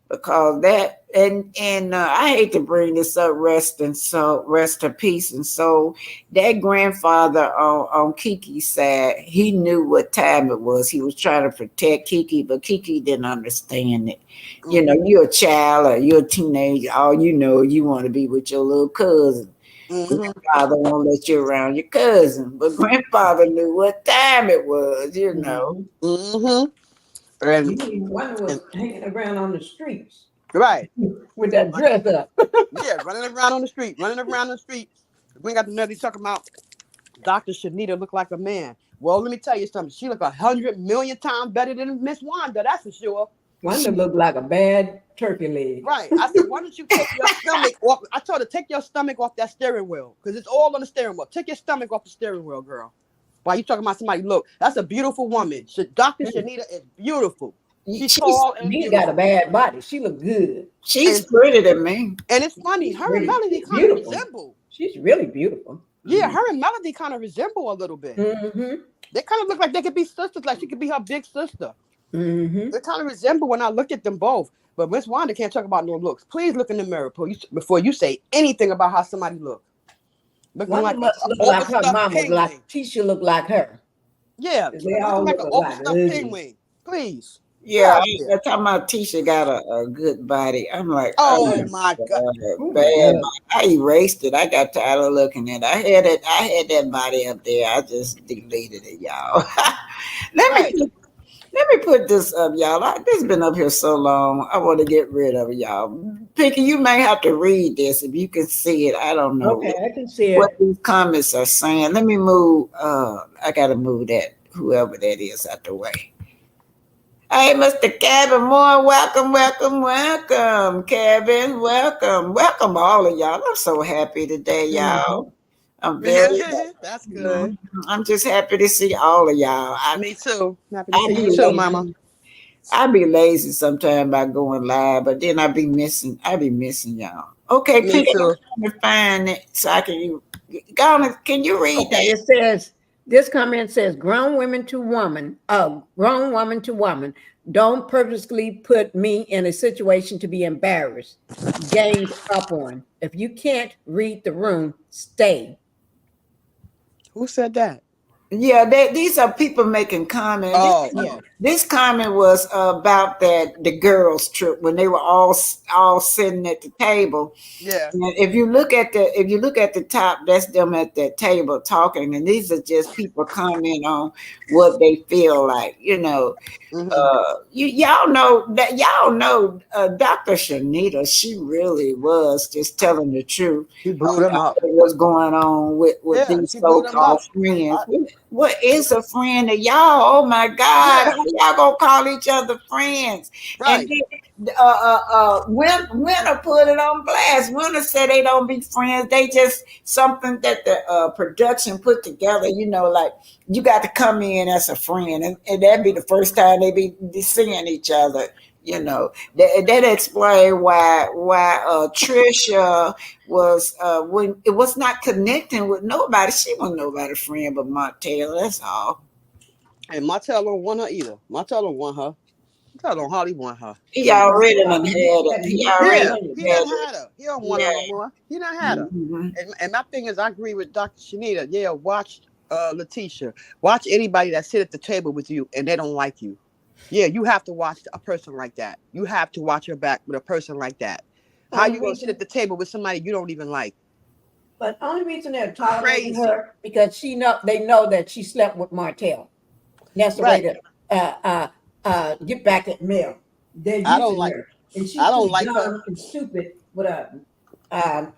because that and I hate to bring this up, rest her peace. And so that grandfather on Kiki's side, he knew what time it was. He was trying to protect Kiki, but Kiki didn't understand it. Mm-hmm. You know, you're a child or you're a teenager. All you know, you want to be with your little cousin. Mm-hmm. Grandfather won't let you around your cousin, but grandfather knew what time it was, you know. Mm-hmm. And one was hanging around on the streets. Right. With that dress up. Yeah, running around on the street. We got the nerve talking about Dr. Shanita look like a man. Well, let me tell you something. She look 100 million times better than Miss Wanda, that's for sure. Wanda looked like a bad turkey leg. Right. I said, why don't you take your stomach off? I told her, take your stomach off that steering wheel because it's all on the steering wheel. Take your stomach off the steering wheel, girl. Why you talking about somebody? Look, that's a beautiful woman. Dr. Shanita is beautiful. She's tall and She beautiful. got a bad body. She look good. She's pretty to me. And it's funny. Her and Melody kind of resemble. She's really beautiful. Yeah, her and Melody kind of resemble a little bit. Mm-hmm. They kind of look like they could be sisters. Like she could be her big sister. Mm-hmm. They kind of resemble when I look at them both. But Miss Wanda can't talk about no looks. Please look in the mirror before you say anything about how somebody looks. Wanda like her mama, like Tisha looked like her. Yeah, they all like look an alike. overstuffed penguin. Please. Yeah, that's talking about Tisha got a good body. I'm like, oh my God, bad. I erased it. I got tired of looking at it. I had that body up there. I just deleted it, y'all. Let me put this up, y'all. This has been up here so long. I want to get rid of it, y'all. Pinky, you may have to read this if you can see it. I don't know. Okay, I can see it. What these comments are saying. Let me move. I got to move that, whoever that is, out the way. Hey, Mr. Kevin Moore, welcome, Kevin, welcome all of y'all. I'm so happy today, y'all. I'm very. That's good. I'm just happy to see all of y'all. Me too. Happy to see you too, Mama. I be lazy sometimes by going live, but then I be missing y'all. Okay, Me too. I'm trying to find it so I can. Can you read that? It says. This comment says, grown woman to woman, don't purposely put me in a situation to be embarrassed, ganged up on. If you can't read the room, stay. Who said that? Yeah, these are people making comments. This comment was about the girls' trip when they were all sitting at the table. Yeah. And if you look at the top, that's them at that table talking, and these are just people commenting on what they feel like. Y'all know Dr. Shanita. She really was just telling the truth. She blew them up. What's going on with these so-called friends? What is a friend to y'all? Oh my God! How y'all gonna call each other friends? Right. And then, Winter put it on blast. Winter said they don't be friends. They just something that the production put together. Like you got to come in as a friend, and that'd be the first time they be seeing each other. That explained why Trisha was when it was not connecting with nobody. She wasn't nobody's friend but Martel. That's all. And Martel don't want her either. Martel don't want her. Martel don't hardly want her. He already done had it. He done had her. He don't want her no more. He done had her. Mm-hmm. And my thing is, I agree with Dr. Shanita. Yeah, watch Leticia. Watch anybody that sit at the table with you and they don't like you. Yeah, you have to watch a person like that. You have to watch your back with a person like that. How you gonna sit at the table with somebody you don't even like? But only reason they're tolerating her because they know that she slept with Martel. That's the way to get back at Mel. I don't like her. And she's I don't like her. And stupid. But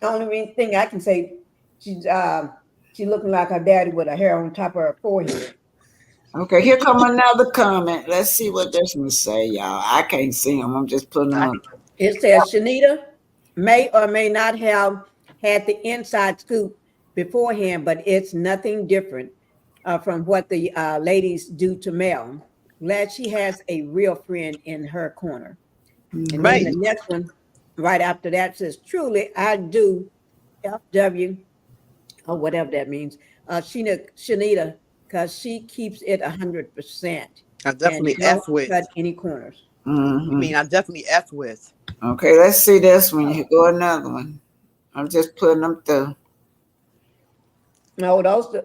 only thing I can say, she's looking like her daddy with her hair on top of her forehead. Okay, here come another comment. Let's see what this one say, y'all. I can't see them. I'm just putting them up. It says Shanita may or may not have had the inside scoop beforehand, but it's nothing different from what the ladies do to Mel. Glad she has a real friend in her corner. And then the next one, right after that, says, truly, I do FW, or whatever that means, Shanita, because she keeps it 100%. I definitely F with. Cut any corners. Mm-hmm. I mean, I definitely F with. Okay, let's see this one. Here go another one. I'm just putting them through. No, those.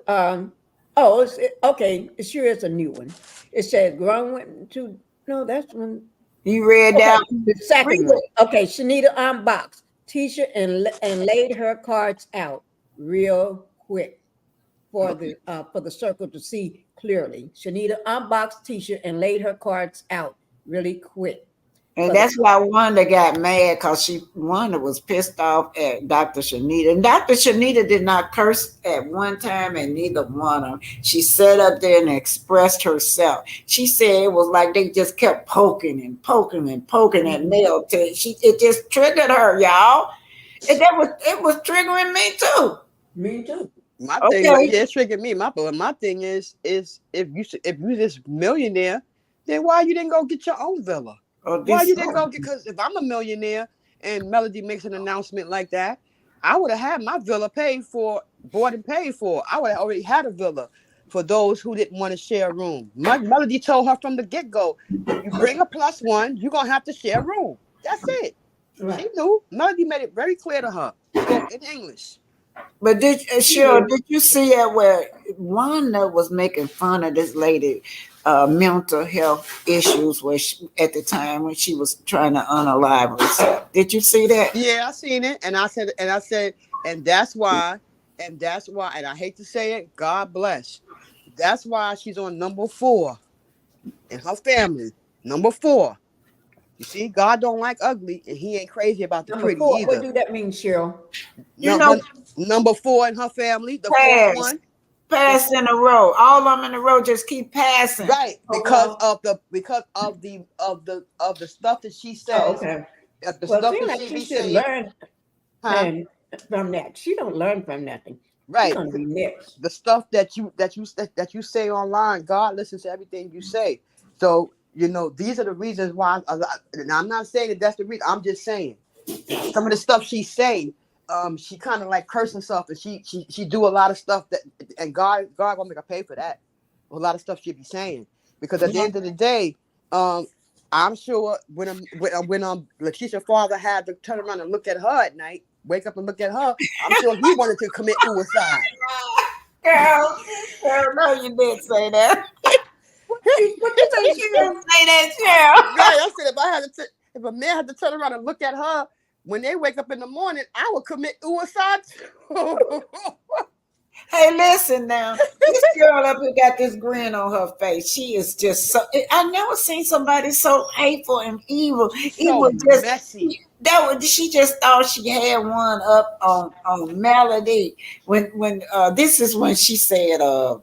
Okay. It sure is a new one. It says grown women to. No, that's one. You read that? The second one. Okay, Shanita unboxed Tisha and laid her cards out real quick for the circle to see clearly. Shanita unboxed Tisha and laid her cards out really quick. And that's why Wanda got mad because Wanda was pissed off at Dr. Shanita. And Dr. Shanita did not curse at one time, and neither one of them. She sat up there and expressed herself. She said it was like they just kept poking and poking and poking at Mel. It just triggered her, y'all. And it was triggering me too. Me too. My thing, it triggered me. My thing is if you this millionaire, then why you didn't go get your own villa? Why you didn't go? Because if I'm a millionaire and Melody makes an announcement like that, I would have had my villa bought and paid for. I would have already had a villa for those who didn't want to share a room. Melody told her from the get-go, if you bring a +1, you're going to have to share a room. That's it. Right. She knew. Melody made it very clear to her in English. But did you see it where Wanda was making fun of this lady mental health issues at the time when she was trying to unalive herself? Did you see that? Yeah, I seen it, and I said, and that's why, and I hate to say it, God bless. That's why she's on number 4 in her family. Number 4. You see, God don't like ugly, and He ain't crazy about the number pretty 4, either. what do that mean, Cheryl? Number 4 in her family, the 4th one. Pass in a row. All of them in a row just keep passing. Right, because of the stuff that she says. Oh, okay. The stuff that she should learn from that. She don't learn from nothing. Right. She's gonna be mixed. The stuff that you say online, God listens to everything you say. So these are the reasons why. And I'm not saying that that's the reason. I'm just saying some of the stuff she say. She kind of like curse herself, and she do a lot of stuff that, and God gonna make her pay for that. A lot of stuff she be saying, because at the end of the day, I'm sure when Leticia's father had to turn around and look at her at night, wake up and look at her, I'm sure he wanted to commit suicide. Girl, no, you didn't say that. What you say? You didn't say that, Cheryl. Right, I said if a man had to turn around and look at her when they wake up in the morning, I would commit suicide. Hey, listen now. This girl up here got this grin on her face. She is just so. I never seen somebody so hateful and evil. So was just messy. She just thought she had one up on Melody. When this is when she said, Nell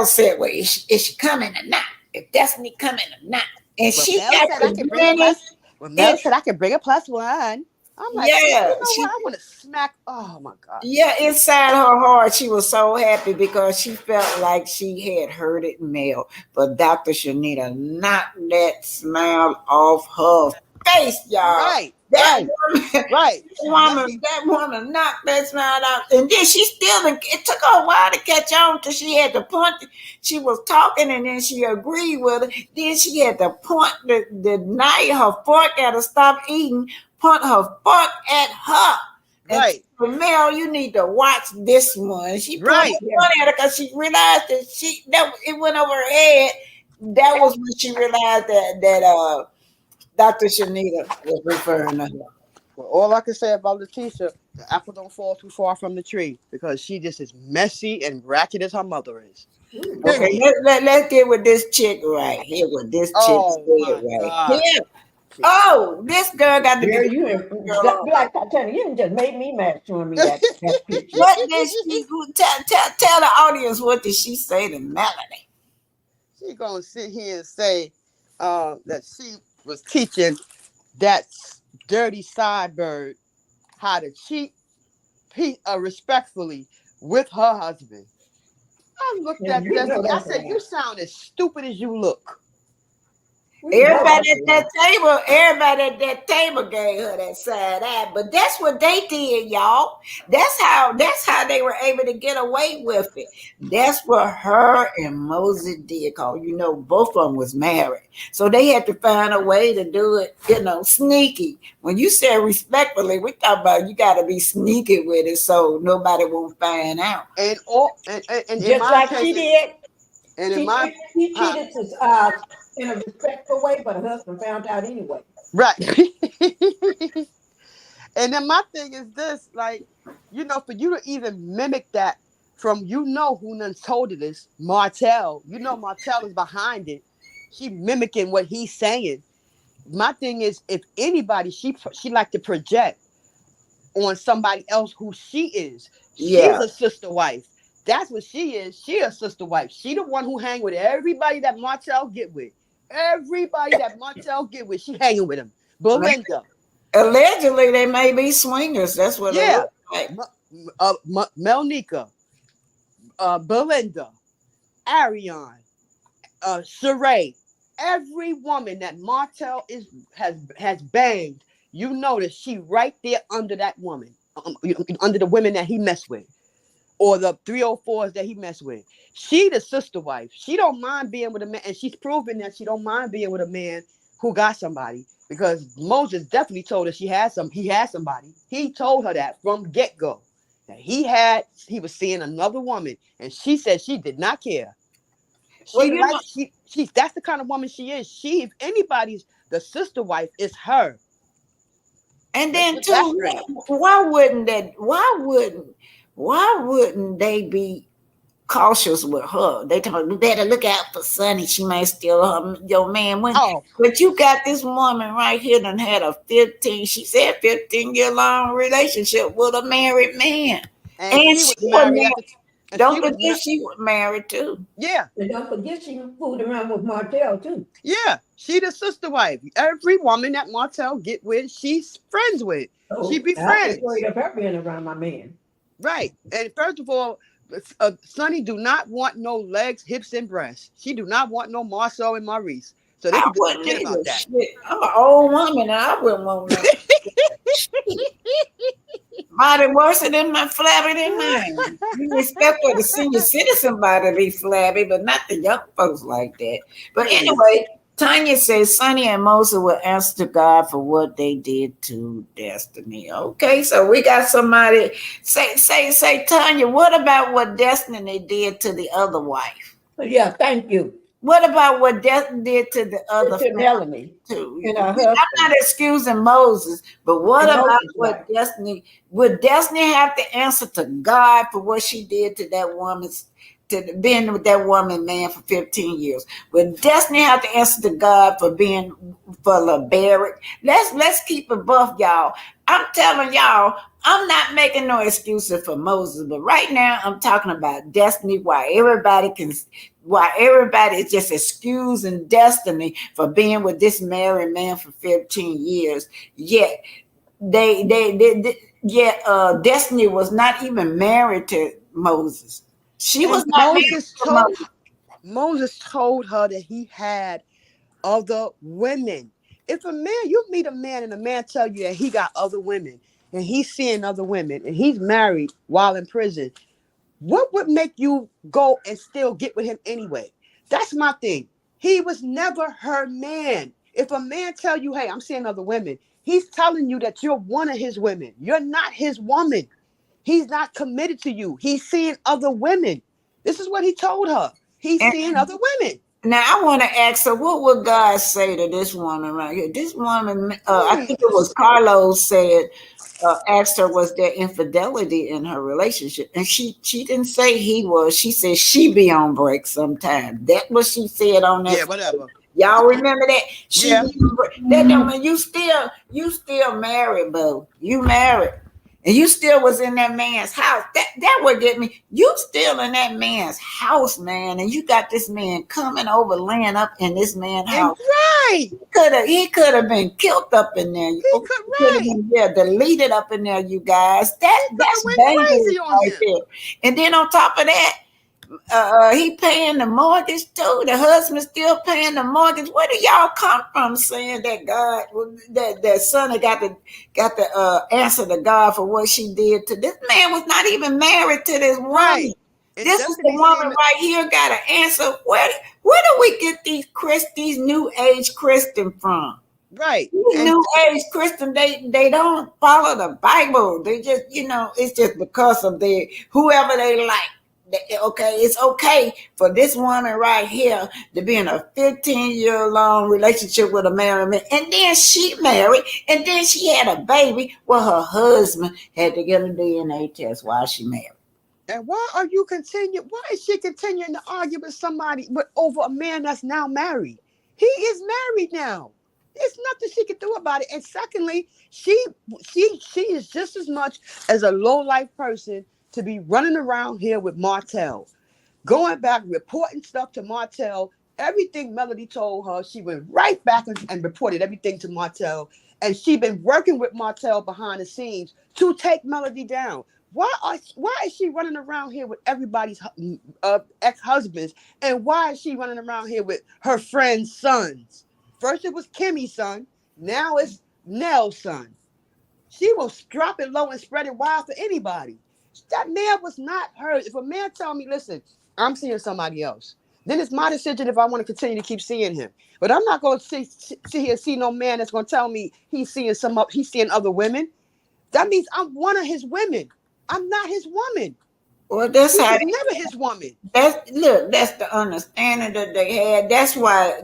said, well, is she coming or not? If Destiny coming or not? And she got to grinning. When Mel said I could bring a +1, I'm like, yeah, I want to smack. Oh my God. Yeah, inside her heart, she was so happy because she felt like she had hurted Mel. But Dr. Shanita knocked that smile off her face, y'all. Right. That Right. woman knocked that smile out. And then it took her a while to catch on till she had to point. She was talking and then she agreed with her. Then she had to point the knife, her fork at her, stop eating, point her fork at her. Right. And Mel, you need to watch this one. She pointed at her because she realized that it went over her head. That was when she realized that Dr. Shanita was referring to her. Well, all I can say about Leticia, the apple don't fall too far from the tree, because she just is messy and ratchet as her mother is. Okay, let's get with this chick right here. With this chick right here. Oh, this girl got to be. Black Titanic, you just made me mad showing me that picture. What did she tell the audience? What did she say to Melody? She gonna sit here and say that she was teaching that dirty sidebird how to cheat respectfully with her husband. I looked at Destiny. I said, "You sound as stupid as you look." Everybody at that table gave her that side eye, but that's what they did, y'all. That's how they were able to get away with it. That's what her and Moses did, cause both of them was married, so they had to find a way to do it, sneaky. When you say respectfully, we talk about you got to be sneaky with it so nobody won't find out. And just like she did. And she cheated in a respectful way, but her husband found out anyway. Right. And then my thing is this, like, for you to even mimic that from, who done told her this, Martel. Martel is behind it. She mimicking what he's saying. my thing is, if anybody, she like to project on somebody else who she is. She's a sister wife. That's what she is. She a sister wife. She the one who hang with everybody that Martel get with. Everybody that Martel get with, she hanging with him. Belinda. Allegedly, they may be swingers. That's what it looks like. Melnica, Belinda, Ariane, Sheree. Every woman that Martel has banged, you notice she right there under that woman, under the women that he messed with, or the 304s that he messed with. She the sister wife. She don't mind being with a man, and she's proven that she don't mind being with a man who got somebody, because Moses definitely told her he had somebody. He told her that from get-go, that he was seeing another woman, and she said she did not care. That's the kind of woman she is. She, if anybody's the sister wife, is her. And then too, why wouldn't they be cautious with her? They told me, better look out for Sonny. She may steal your man. But you got this woman right here that had a 15-year long relationship with a married man. And she was married. Don't forget she was married too. Yeah. And don't forget she fooled around with Martel too. Yeah. She the sister wife. Every woman that Martel get with, she's friends with. She be friends. I'm afraid of her being around my man. Right. And first of all, Sonny do not want no legs, hips, and breasts. She do not want no Marcel and Maurice. So they can forget about that. Shit. I'm an old woman and I wouldn't want no. Body worse than my flabby than mine. You expect for the senior citizen body to be flabby, but not the young folks like that. But anyway, Tanya says Sonny and Moses will answer to God for what they did to Destiny. Okay, so we got somebody say Tanya, what about what Destiny did to the other wife? Yeah, thank you. What about what Destiny did to the other family too? I'm not excusing Moses, but what about what Destiny? Would Destiny have to answer to God for what she did to that woman's, to being with that woman man for 15 years? Would Destiny have to answer to God for being for LeBaric? Let's keep it buff, y'all. I'm telling y'all, I'm not making no excuses for Moses, but right now I'm talking about Destiny. Why everybody is just excusing Destiny for being with this married man for 15 years. Yet Destiny was not even married to Moses. She was not married. Moses told her that he had other women. If you meet a man and a man tell you that he got other women and he's seeing other women and he's married while in prison, what would make you go and still get with him anyway? That's my thing. He was never her man. If a man tell you, hey, I'm seeing other women, he's telling you that you're one of his women. You're not his woman. He's not committed to you. He's seeing other women. This is what he told her. He's seeing other women. Now, I want to ask her, what would God say to this woman right here? This woman, I think it was Carlos said, asked her, was there infidelity in her relationship? And she didn't say he was. She said she be on break sometimes. That's what she said on that. Yeah, whatever. Y'all remember that? That don't mean you still married, boo. You married. And you still was in that man's house. That would get me. You still in that man's house, man. And you got this man coming over, laying up in this man's house. Right. He could have been killed up in there. He could have been deleted up in there, you guys. That's dangerous right there. And then on top of that, he paying the mortgage too. The husband still paying the mortgage. Where do y'all come from saying that God, that Sonny got the answer to God for what she did to this man? Was not even married to this woman. Right. This is the woman right here got an answer. Where do we get these new age Christian from? Right. These new age Christian, they don't follow the Bible. They just, it's just because of whoever they like. Okay, it's okay for this woman right here to be in a 15-year-long relationship with a married man, and then she married, and then she had a baby. Well, her husband had to get a DNA test while she married. And why is she continuing to argue with somebody over a man that's now married? He is married now. There's nothing she can do about it. And secondly, she is just as much as a low life person to be running around here with Martel, going back, reporting stuff to Martel. Everything Melody told her, she went right back and reported everything to Martel. And she been working with Martel behind the scenes to take Melody down. Why is she running around here with everybody's ex-husbands? And why is she running around here with her friends' sons? First it was Kimmy's son. Now it's Nell's son. She will drop it low and spread it wide for anybody. That man was not her. If a man tell me, listen, I'm seeing somebody else, then it's my decision if I want to continue to keep seeing him. But I'm not going to see no man that's going to tell me he's seeing other women. That means I'm one of his women. I'm not his woman. Well, that's She how was never his woman. that's the understanding that they had. That's why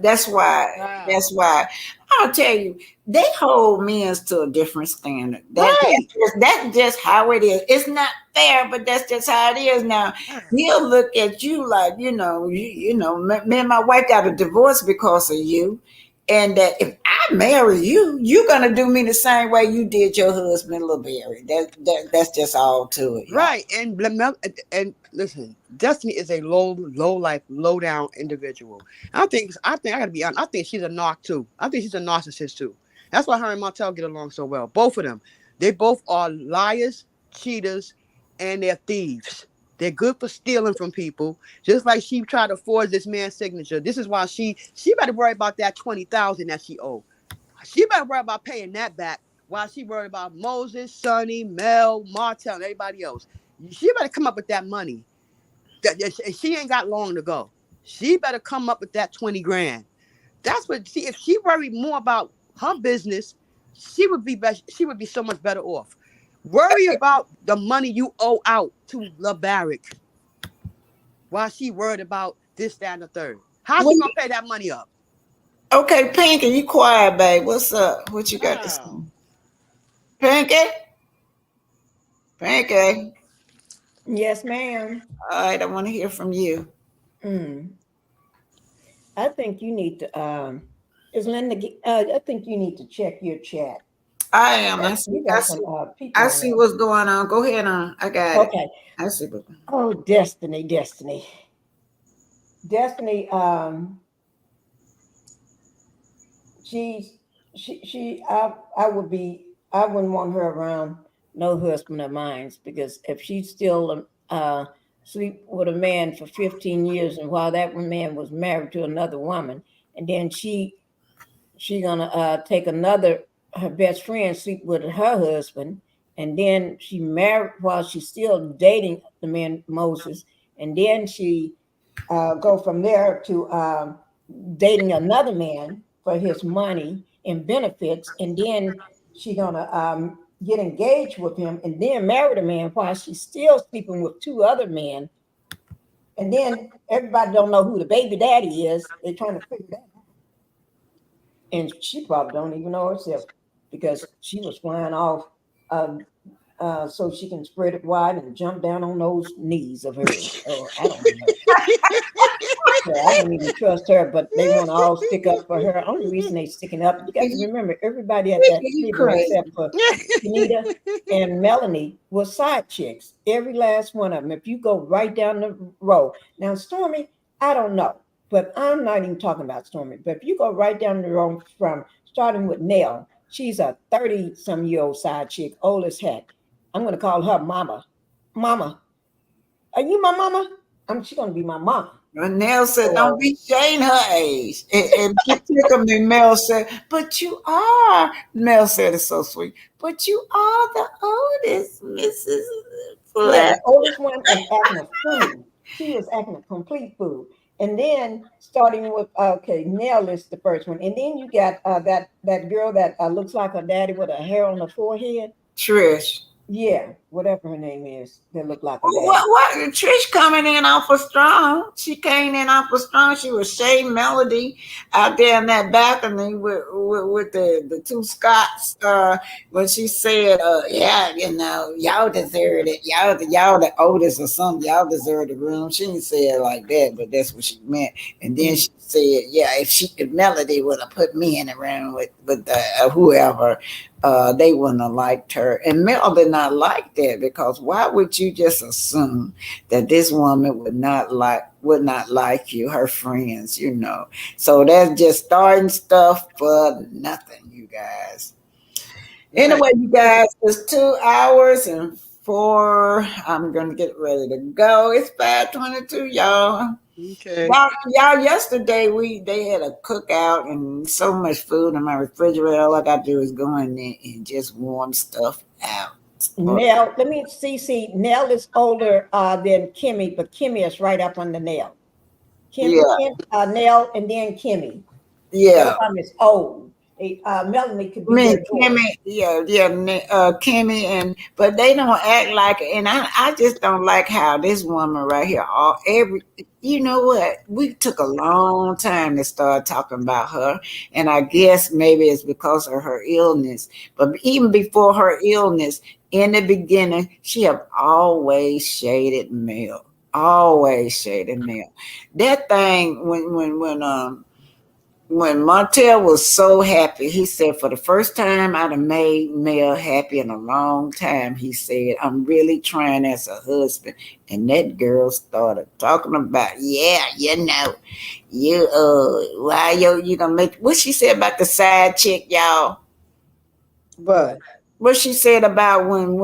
I'll tell you, they hold men to a different standard. That's just how it is. It's not fair, but that's just how it is. Now he'll look at you like, me and my wife got a divorce because of you. And that if I marry you, you're gonna do me the same way you did your husband, Lil Barry. That's just all to it. Right. And listen, Destiny is a low life, low down individual. I gotta be honest, I think she's a narc too. I think she's a narcissist too. That's why her and Martel get along so well. Both of them. They both are liars, cheaters, and they're thieves. They're good for stealing from people, just like she tried to forge this man's signature. This is why she better worry about that $20,000 that she owed. She better worry about paying that back while she worried about Moses, Sonny, Mel, Martel, and everybody else. She better come up with that money. She ain't got long to go. She better come up with that 20 grand. That's what. See, if she worried more about her business, she would be so much better off. Worry about the money you owe out to LeBarrick while she worried about this, that, and the third. How's she gonna pay that money up? Okay, Pinky, you quiet, babe. What's up? What you got to say? Pinky? Pinky? Yes, ma'am. All right, I want to hear from you. I think you need to, is Linda, I think you need to check your chat. I am. I see what's going on. Go ahead on. I got it. Okay. I see what's going on. Oh, Destiny. I wouldn't want her around no husband of mine, because if she's still sleep with a man for 15 years, and while that man was married to another woman, and then she gonna take her best friend, sleep with her husband, and then she married while she's still dating the man Moses, and then she go from there to dating another man for his money and benefits, and then she gonna get engaged with him, and then marry the man while she's still sleeping with two other men, and then everybody don't know who the baby daddy is. They're trying to figure that out, and she probably don't even know herself, because she was flying off so she can spread it wide and jump down on those knees of hers. Oh, I don't know. I don't even trust her, but they want to all stick up for her. Only reason they sticking up, you got to remember, everybody at that table except for Anita and Melanie was side chicks. Every last one of them. If you go right down the row. Now, Stormy, I don't know, but I'm not even talking about Stormy. But if you go right down the row from starting with Nell, she's a 30-some-year-old side chick, old as heck. I'm going to call her Mama. Mama, are you my mama? She's going to be my mama. And Nell said, don't be shame her age. And she took him, and Mel said, but you are. Mel said, it's so sweet. But you are the oldest, Mrs. Flash. Yeah, the oldest one was acting a fool. She was acting a complete fool. And then starting with, Nell is the first one. And then you got that girl that looks like her daddy with her hair on her forehead. Trish. Yeah. whatever her name is, that looked like a dad. What? Trish coming in off of strong. She came in off of strong. She was shading Melody out there in that balcony with the two Scots. When she said, "Yeah, y'all deserve it. Y'all the oldest or something. Y'all deserve the room." She didn't say it like that, but that's what she meant. And then she said, "Yeah, if Melody would have put me in the room with whoever." They wouldn't have liked her. And Mel did not like that, because why would you just assume that this woman would not like you, her friends, So that's just starting stuff for nothing, you guys. Anyway, you guys, it's 2 hours and 4. I'm gonna get ready to go. It's 5:22, y'all. Okay. Y'all, yesterday they had a cookout and so much food in my refrigerator. All I got to do is go in there and just warm stuff out. Nell, let me see. Nell is older than Kimmy, but Kimmy is right up on the Nell. Nell, and then Kimmy. Yeah. Is old. Melanie could be their Kimmy, Kimmy, but they don't act like it, and I just don't like how this woman right here, you know what? We took a long time to start talking about her, and I guess maybe it's because of her illness. But even before her illness, in the beginning, she have always shaded Mel. Always shaded Mel. That thing when Martel was so happy, he said, for the first time I'd have made Mel happy in a long time. He said, I'm really trying as a husband. And that girl started talking about, why you gonna make, what she said about the side chick, y'all? But what she said about when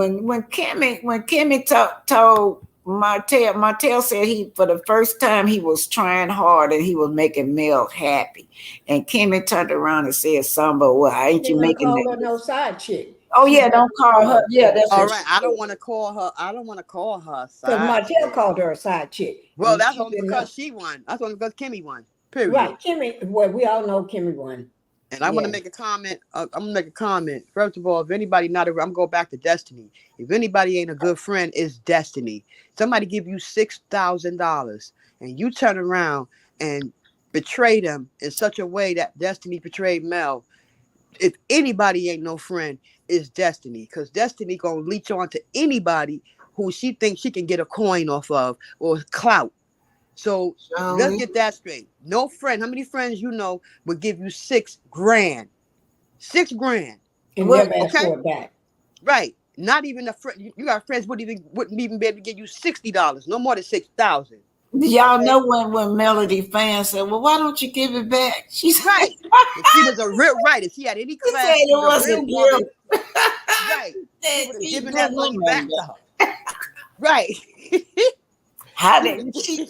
Kimmy told Martel said he, for the first time, he was trying hard and he was making Mel happy. And Kimmy turned around and said something about, well, ain't you making call her no side chick? Oh, yeah, don't call her. Yeah, that's all right. I don't want to call her side. Because Martel called her a side chick. Well, that's only because she won. That's only because Kimmy won. Period. Right, Kimmy. Well, we all know Kimmy won. And I want to make a comment. I'm gonna make a comment. First of all, if anybody I'm going back to Destiny. If anybody ain't a good friend, it's Destiny. Somebody give you $6,000 and you turn around and betray them in such a way that Destiny betrayed Mel. If anybody ain't no friend, it's Destiny, because Destiny gonna leech on to anybody who she thinks she can get a coin off of or clout. So let's get that straight. No friend. How many friends you know would give you $6 grand? $6 grand. And never ask for it back. Right. Not even a friend. You got friends wouldn't even be able to give you $60. No more than $6,000. Y'all know when Melody fans said, well, why don't you give it back? She's right. If she was a real right. If she had any class, it wasn't real. Right. She would have given that money back to her. Right. How did she?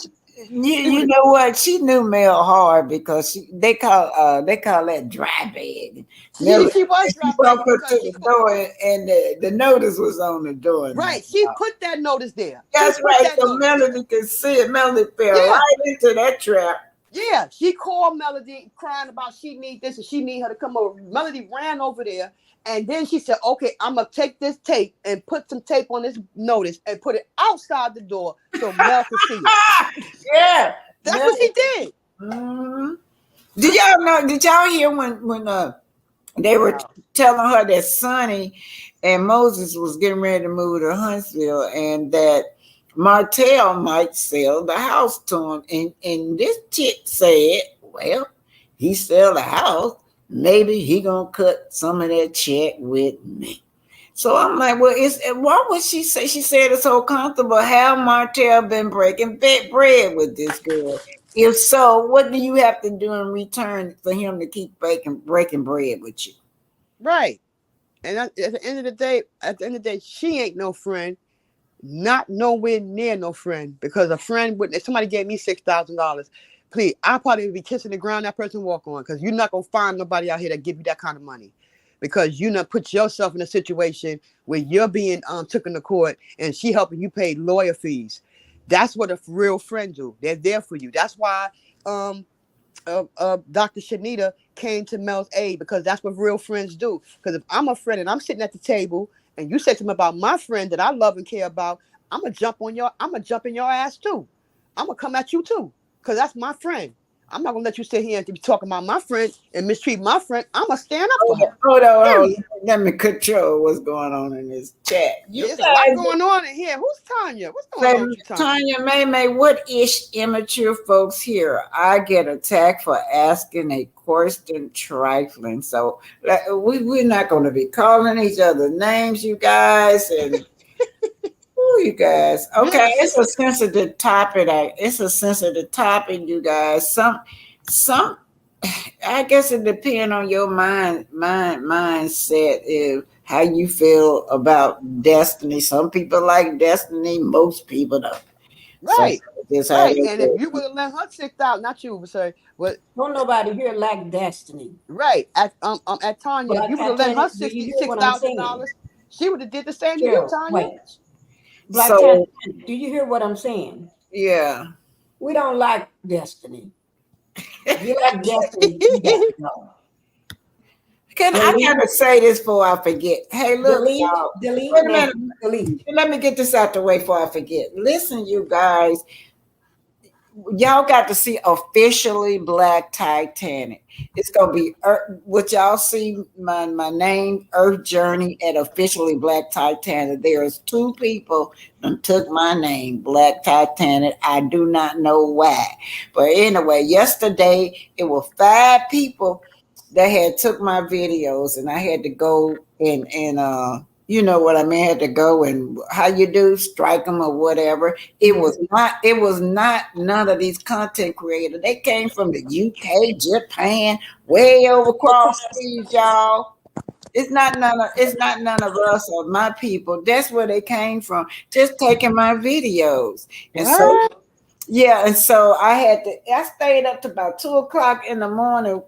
You know what? She knew Mel hard because they call that dry bag. She was dry bag to the door, and the notice was on the door. Right, she put that notice there. That's right. So Melody could see it. Melody fell right into that trap. Yeah, she called Melody crying about she need this and she need her to come over. Melody ran over there. And then she said, okay, I'm going to take this tape and put some tape on this notice and put it outside the door so Mel can see it. Yeah. That's what she did. Mm-hmm. Did y'all hear when they were telling her that Sonny and Moses was getting ready to move to Huntsville and that Martel might sell the house to him? And this chick said, well, he sell the house. Maybe he gonna cut some of that check with me. So I'm like, well, why would she say? She said it's so comfortable. Have Martel been breaking bread with this girl? If so, what do you have to do in return for him to keep breaking bread with you? Right. And at the end of the day, she ain't no friend. Not nowhere near no friend. Because a friend would, if somebody gave me $6,000. Please, I probably would be kissing the ground that person walk on, because you're not going to find nobody out here that give you that kind of money, because you not put yourself in a situation where you're being taken to court and she helping you pay lawyer fees. That's what a real friend do. They're there for you. That's why Dr. Shanita came to Mel's aid, because that's what real friends do. Because if I'm a friend and I'm sitting at the table and you say something about my friend that I love and care about, I'm gonna jump in your ass too. I'm gonna come at you too, because that's my friend. I'm not gonna let you sit here and be talking about my friend and mistreat my friend. I'm gonna stand up for her. Hold on. Let me control what's going on in this chat. You There's a lot guys, going on in here. Who's Tanya? What's going on with you, Tanya? Tanya May, what ish immature folks here? I get attacked for asking a question trifling. So we're not going to be calling each other names, you guys, and you guys. Okay, it's a sensitive topic. It's a sensitive topic, you guys. Some. I guess it depends on your mindset if how you feel about Destiny. Some people like Destiny, most people don't. Right. So right. And if you would have let her 6,000, not you, sorry, but don't nobody here like Destiny. Right. At Tanya, if you would have let her $66,000, she would have did the same to you, Tanya. Wait. Black Tanya, do you hear what I'm saying? Yeah. We don't like Destiny. If you like Destiny, you got to know. I gotta say this before I forget. Hey, look, y'all. Delete. Let me get this out the way before I forget. Listen, you guys. Y'all got to see Officially Black Titanic. It's gonna be what y'all see my name, Earth Journey at Officially Black Titanic. There's 2 people that took my name, Black Titanic. I do not know why, but anyway, yesterday it was 5 people that had took my videos, and I had to go and you know what I mean, I had to go and how you do strike them or whatever. It was not none of these content creators. They came from the UK, Japan, way over across seas, y'all. It's not none of us or my people. That's where they came from, just taking my videos. And so yeah, and so I stayed up to about 2:00 in the morning,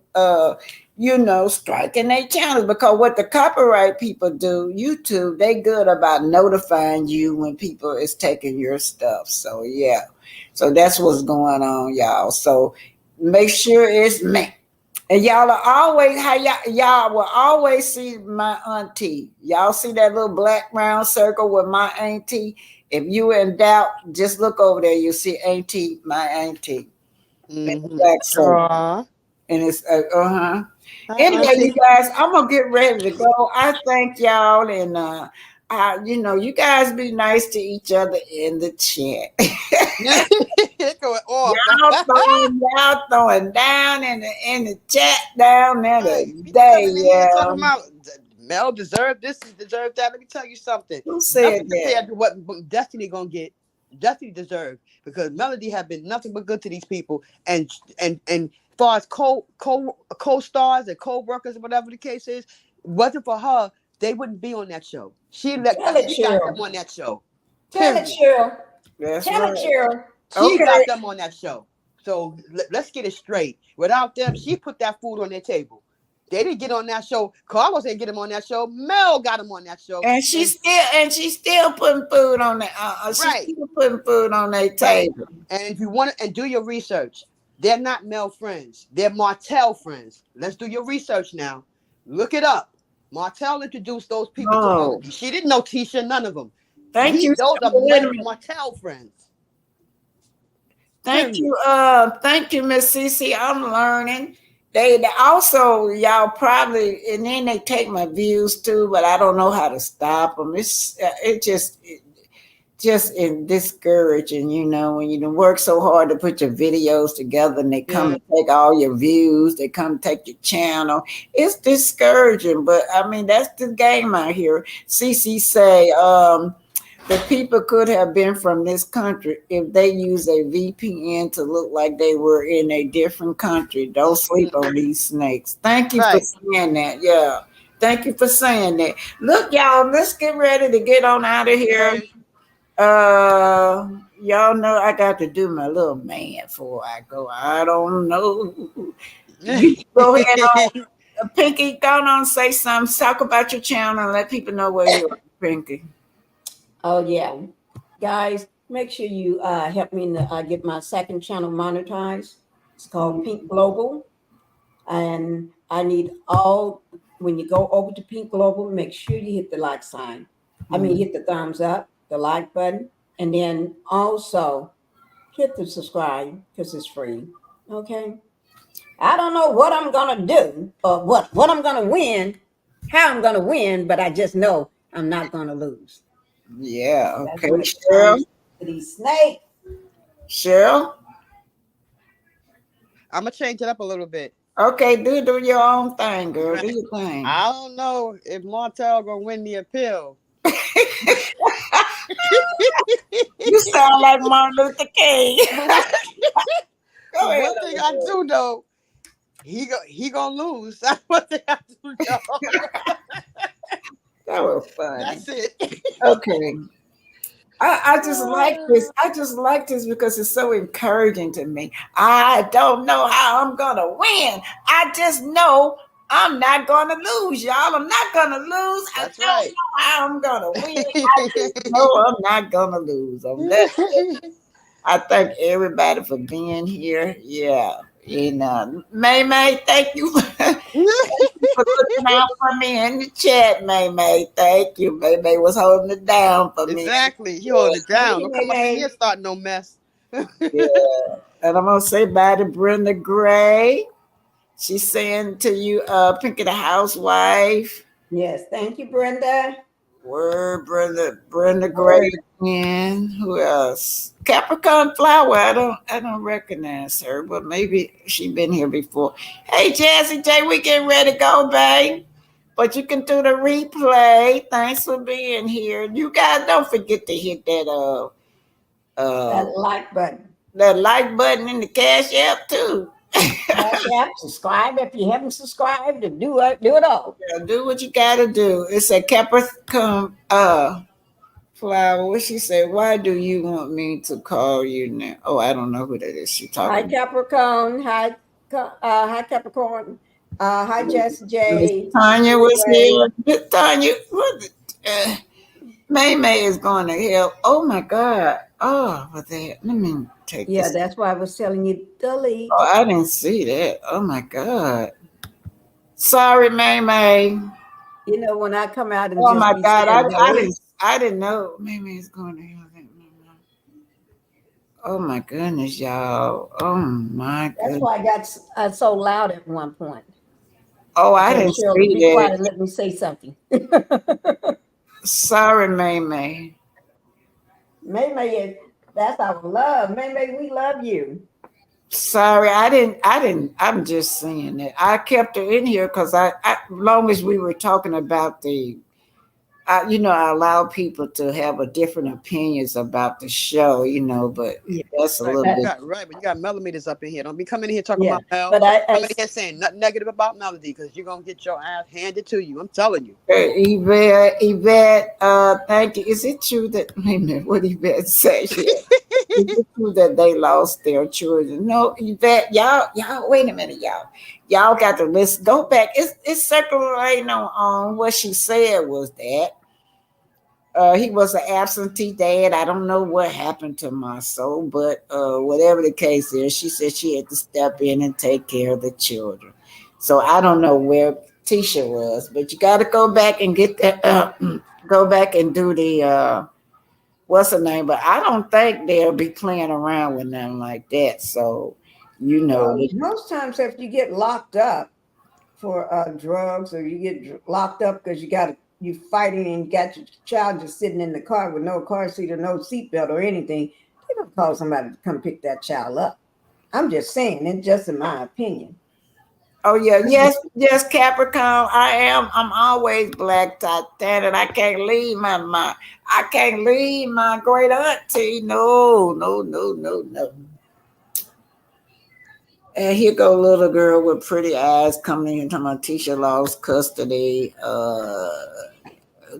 striking their channels, because what the copyright people do, YouTube, they good about notifying you when people is taking your stuff. So yeah, so that's what's going on, y'all. So make sure it's me. And y'all are always y'all will always see my auntie. Y'all see that little black round circle with my auntie? If you in doubt, just look over there. You see auntie, my auntie. Mm-hmm. And it's Anyway, you guys, I'm gonna get ready to go. I thank y'all, and you guys be nice to each other in the chat. y'all throwing down in the chat down there today. Yeah. Talking about Mel deserved this, deserved that. Let me tell you something. Who said that? What Destiny gonna get? Destiny deserved, because Melody have been nothing but good to these people, and as far as co-stars and co-workers, whatever the case is, wasn't for her, they wouldn't be on that show. She got them on that show. Tell it, Cheryl. Tell it, Cheryl. She got them on that show. So let's get it straight. Without them, she put that food on their table. They didn't get on that show. Carlos didn't get them on that show. Mel got them on that show. And she's still putting food on the still putting food on their table. And if you want to, and do your research, they're not Mel friends. They're Martel friends. Let's do your research now. Look it up. Martel introduced those people to Melody. She didn't know Tisha, none of them. Thank you. Those are Martel friends. Thank you, Miss Cece. I'm learning. They also, y'all probably, and then they take my views too, but I don't know how to stop them. It's just discouraging, when you work so hard to put your videos together, and they come and take all your views, they come take your channel. It's discouraging, but I mean, that's the game out here. Cece say, the people could have been from this country if they use a VPN to look like they were in a different country. Don't sleep on these snakes. Thank you for saying that. Yeah. Thank you for saying that. Look, y'all, let's get ready to get on out of here. Y'all know I got to do my little man before I go. I don't know. You go ahead on. Pinky, go on, say something. Talk about your channel and let people know where you are, Pinky. Oh, yeah. Guys, make sure you help me to get my second channel monetized. It's called Pink Global. And I need when you go over to Pink Global, make sure you hit the like sign. I mean, hit the thumbs up, the like button, and then also hit the subscribe because it's free. Okay. I don't know what I'm gonna do or what I'm gonna win, how I'm gonna win, but I just know I'm not gonna lose. Yeah. That's Okay, when it Cheryl. comes to these snakes. Cheryl. I'm gonna change it up a little bit. Okay, do your own thing, girl. Do your thing. I don't know if Martel gonna win the appeal. You sound like Martin Luther King. Go ahead. One thing I do know, he gonna lose. That's one thing I do know. That was fun. That's it. Okay. I just like this. I just like this because it's so encouraging to me. I don't know how I'm gonna win. I just know I'm not gonna lose, y'all. I'm not gonna lose. That's I don't know how I'm gonna win. I just know I'm not gonna lose. I thank everybody for being here. Yeah. May, thank you for looking out for me in the chat, May. Thank you. May was holding it down for me. Exactly. He holding it down. Don't come up in here start no mess. Yeah. And I'm gonna say bye to Brenda Gray. She's saying to you, Pinky the housewife. Yes, thank you, Brenda. Word, Brenda Gray again. Who else? Capricorn Flower. I don't recognize her, but maybe she been here before. Hey, Jazzy J, we getting ready to go, babe. But you can do the replay. Thanks for being here. You guys don't forget to hit that that like button. That like button in the Cash App too. Cash App, subscribe if you haven't subscribed, and do it all. Yeah, do what you gotta do. It's a Capricorn Flower. What she said? Why do you want me to call you now? Oh, I don't know who that is. She talking. Hi Capricorn. Hi Capricorn. Hi Jess J. Tanya was here. Tanya, what? May is going to hell. Oh my God. Oh, but let me take this. Yeah, that's why I was telling you delete. Oh, I didn't see that. Oh my God. Sorry, May. You know, when I come out and oh my God, I didn't know May is going to hell. Oh my goodness, y'all. Oh my goodness. That's why I got so loud at one point. Oh, I didn't see be that. Quiet and let me say something. Sorry, May. May, that's our love. May, we love you. Sorry, I didn't. I'm just saying that. I kept her in here because long as we were talking about I allow people to have a different opinions about the show, but that's a little bit. Right, but you got millimeters up in here. Don't be coming in here talking about Mel. But coming in here saying nothing negative about Melody because you're going to get your ass handed to you. I'm telling you. Yvette, thank you. Is it true that, wait a minute, what Yvette said? Is it true that they lost their children? No, Yvette, y'all, wait a minute, y'all. Y'all got to listen. Go back. It's circulating on what she said was that he was an absentee dad. I don't know what happened to my soul, but whatever the case is, she said she had to step in and take care of the children. So I don't know where Tisha was, but you got to go back and get that. Go back and do the what's her name? But I don't think they'll be playing around with nothing like that. So. Most times if you get locked up for drugs or you get locked up because you fighting and you got your child just sitting in the car with no car seat or no seatbelt or anything, they don't call somebody to come pick that child up. I'm just saying, it's just in my opinion. Oh yeah, yes, Capricorn. I'm always black Titanic. I can't leave my great auntie. No. And here go little girl with pretty eyes coming in talking about Tisha lost custody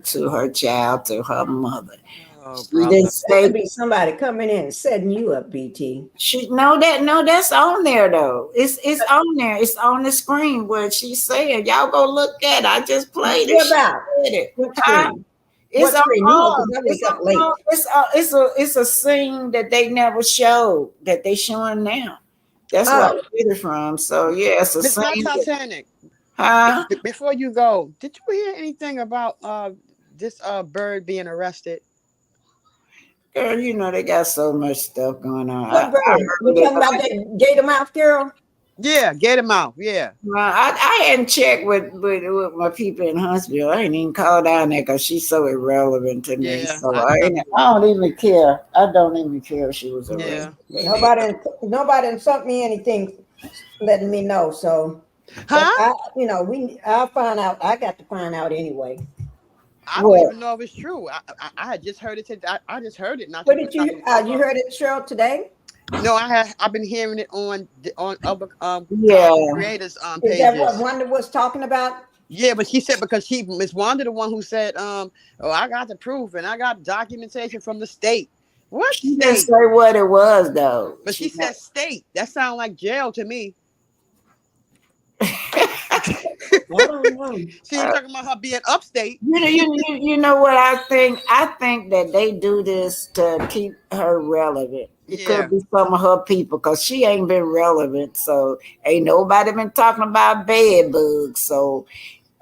to her child, to her mother. Oh, she didn't say be somebody coming in and setting you up, BT. That's on there though. It's on there. It's on the screen where she's saying, y'all go look at it. I just played it. What screen? It's a scene that they never showed that they showing now. That's where I get it from. So yeah, it's a scene. Titanic. Huh? Before you go, did you hear anything about this bird being arrested? Girl, you know they got so much stuff going on. What bird? You talking about that gator mouth girl? Yeah, gator mouth. Yeah. Well, I hadn't checked with my people in Huntsville. I ain't even called down there because she's so irrelevant to me. Yeah, So I don't even care. I don't even care if she was arrested. Yeah. Nobody sent me anything letting me know. So, I'll find out. I got to find out anyway. I don't even know if it's true. I had just heard it today. I just heard it. What did you? You heard it, Cheryl, today? No, I've been hearing it on other creators pages. Is that what Wanda was talking about? Yeah, but she said because Miss Wanda the one who said oh, I got the proof and I got documentation from the state. What She state? didn't say what it was though. But she said state. That sounds like jail to me. I don't know. She ain't talking about her being upstate. You know what I think? I think that they do this to keep her relevant. It could be some of her people because she ain't been relevant. So ain't nobody been talking about bed bugs. So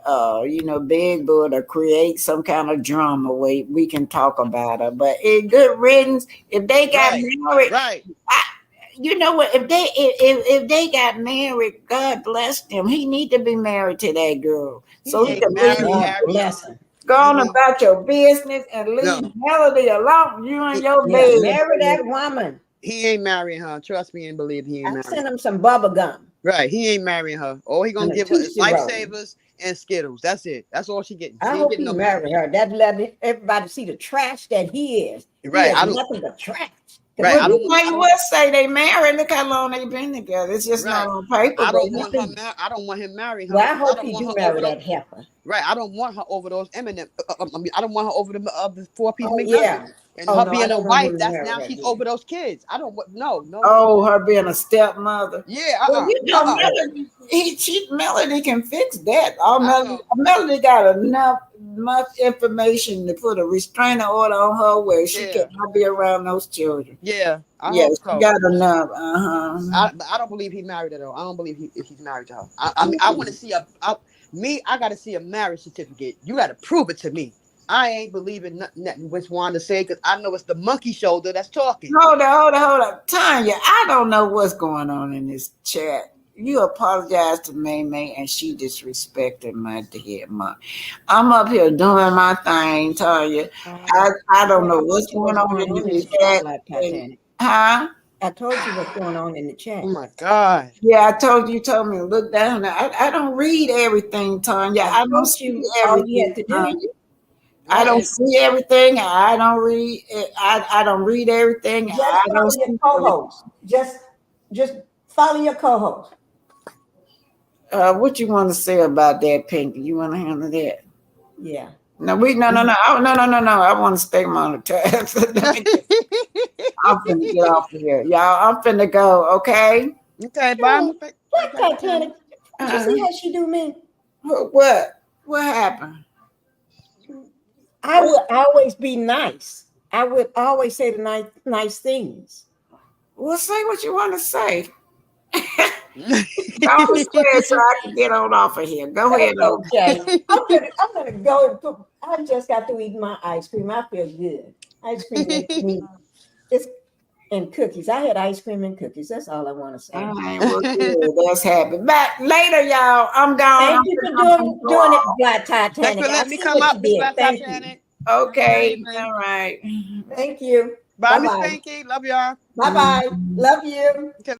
bed bug or create some kind of drama where we can talk about her. But in good riddance, if they got married, you know what? If they got married, God bless them. He need to be married to that girl, so he can go on about your business and leave Melody alone. You and your baby. Marry that woman. He ain't marrying her. Trust me and believe he ain't marrying. Send him some bubble gum. Right, he ain't marrying her. All he gonna give her is lifesavers and Skittles. That's it. That's all she getting. I hope he marry her. That let everybody see the trash that he is. Right, I don't nothing but trash. Right, I would say they married. Look how long they've been together. It's just not on paper. I don't want him marrying her. Well, I hope he do marry that heifer. Right, I don't want her over those Eminem. I don't want her over the 4-piece McNuggets. Yeah. And her being a wife, that's now she's over those kids. I don't want no. Oh, her being a stepmother. Yeah, Melody can fix that. Melody got enough information to put a restraining order on her where she cannot be around those children. Yeah, she got enough. I don't believe he married her though. I don't believe he's married to her. I want to see I got to see a marriage certificate. You got to prove it to me. I ain't believing nothing which Wanda said because I know it's the monkey shoulder that's talking. Hold on. Tanya, I don't know what's going on in this chat. You apologize to May and she disrespected my dead mom. I'm up here doing my thing, Tanya. I don't know what's going on in this chat. I told you what's going on in the chat. Oh my God. Yeah, you told me to look down. I don't read everything, Tanya. I don't see everything. I don't see everything. I don't read. I don't read everything. Just follow your co-host. Just follow your co-host. What you want to say about that, Pinky? You want to handle that? Yeah. No. I want to stay monetized. I'm finna get off of here, y'all. I'm finna go. Okay. Okay. Bye. What Titanic? Did you see how she do me? What? What happened? I would always be nice. I would always say the nice things. Well, say what you want to say. Don't be scared so I can get on off of here. Go ahead. Okay. I'm gonna go. I just got to eat my ice cream. I feel good. Ice cream makes me and cookies. I had ice cream and cookies. That's all I want to say. All right, well, good. That's happy. Back later, y'all. I'm gone. Thank you for doing it, Black Titanic. Thanks for letting me come up, Black Titanic. Okay. All right. Thank you. Bye, Miss Pinky. Love y'all. Bye-bye. Love you.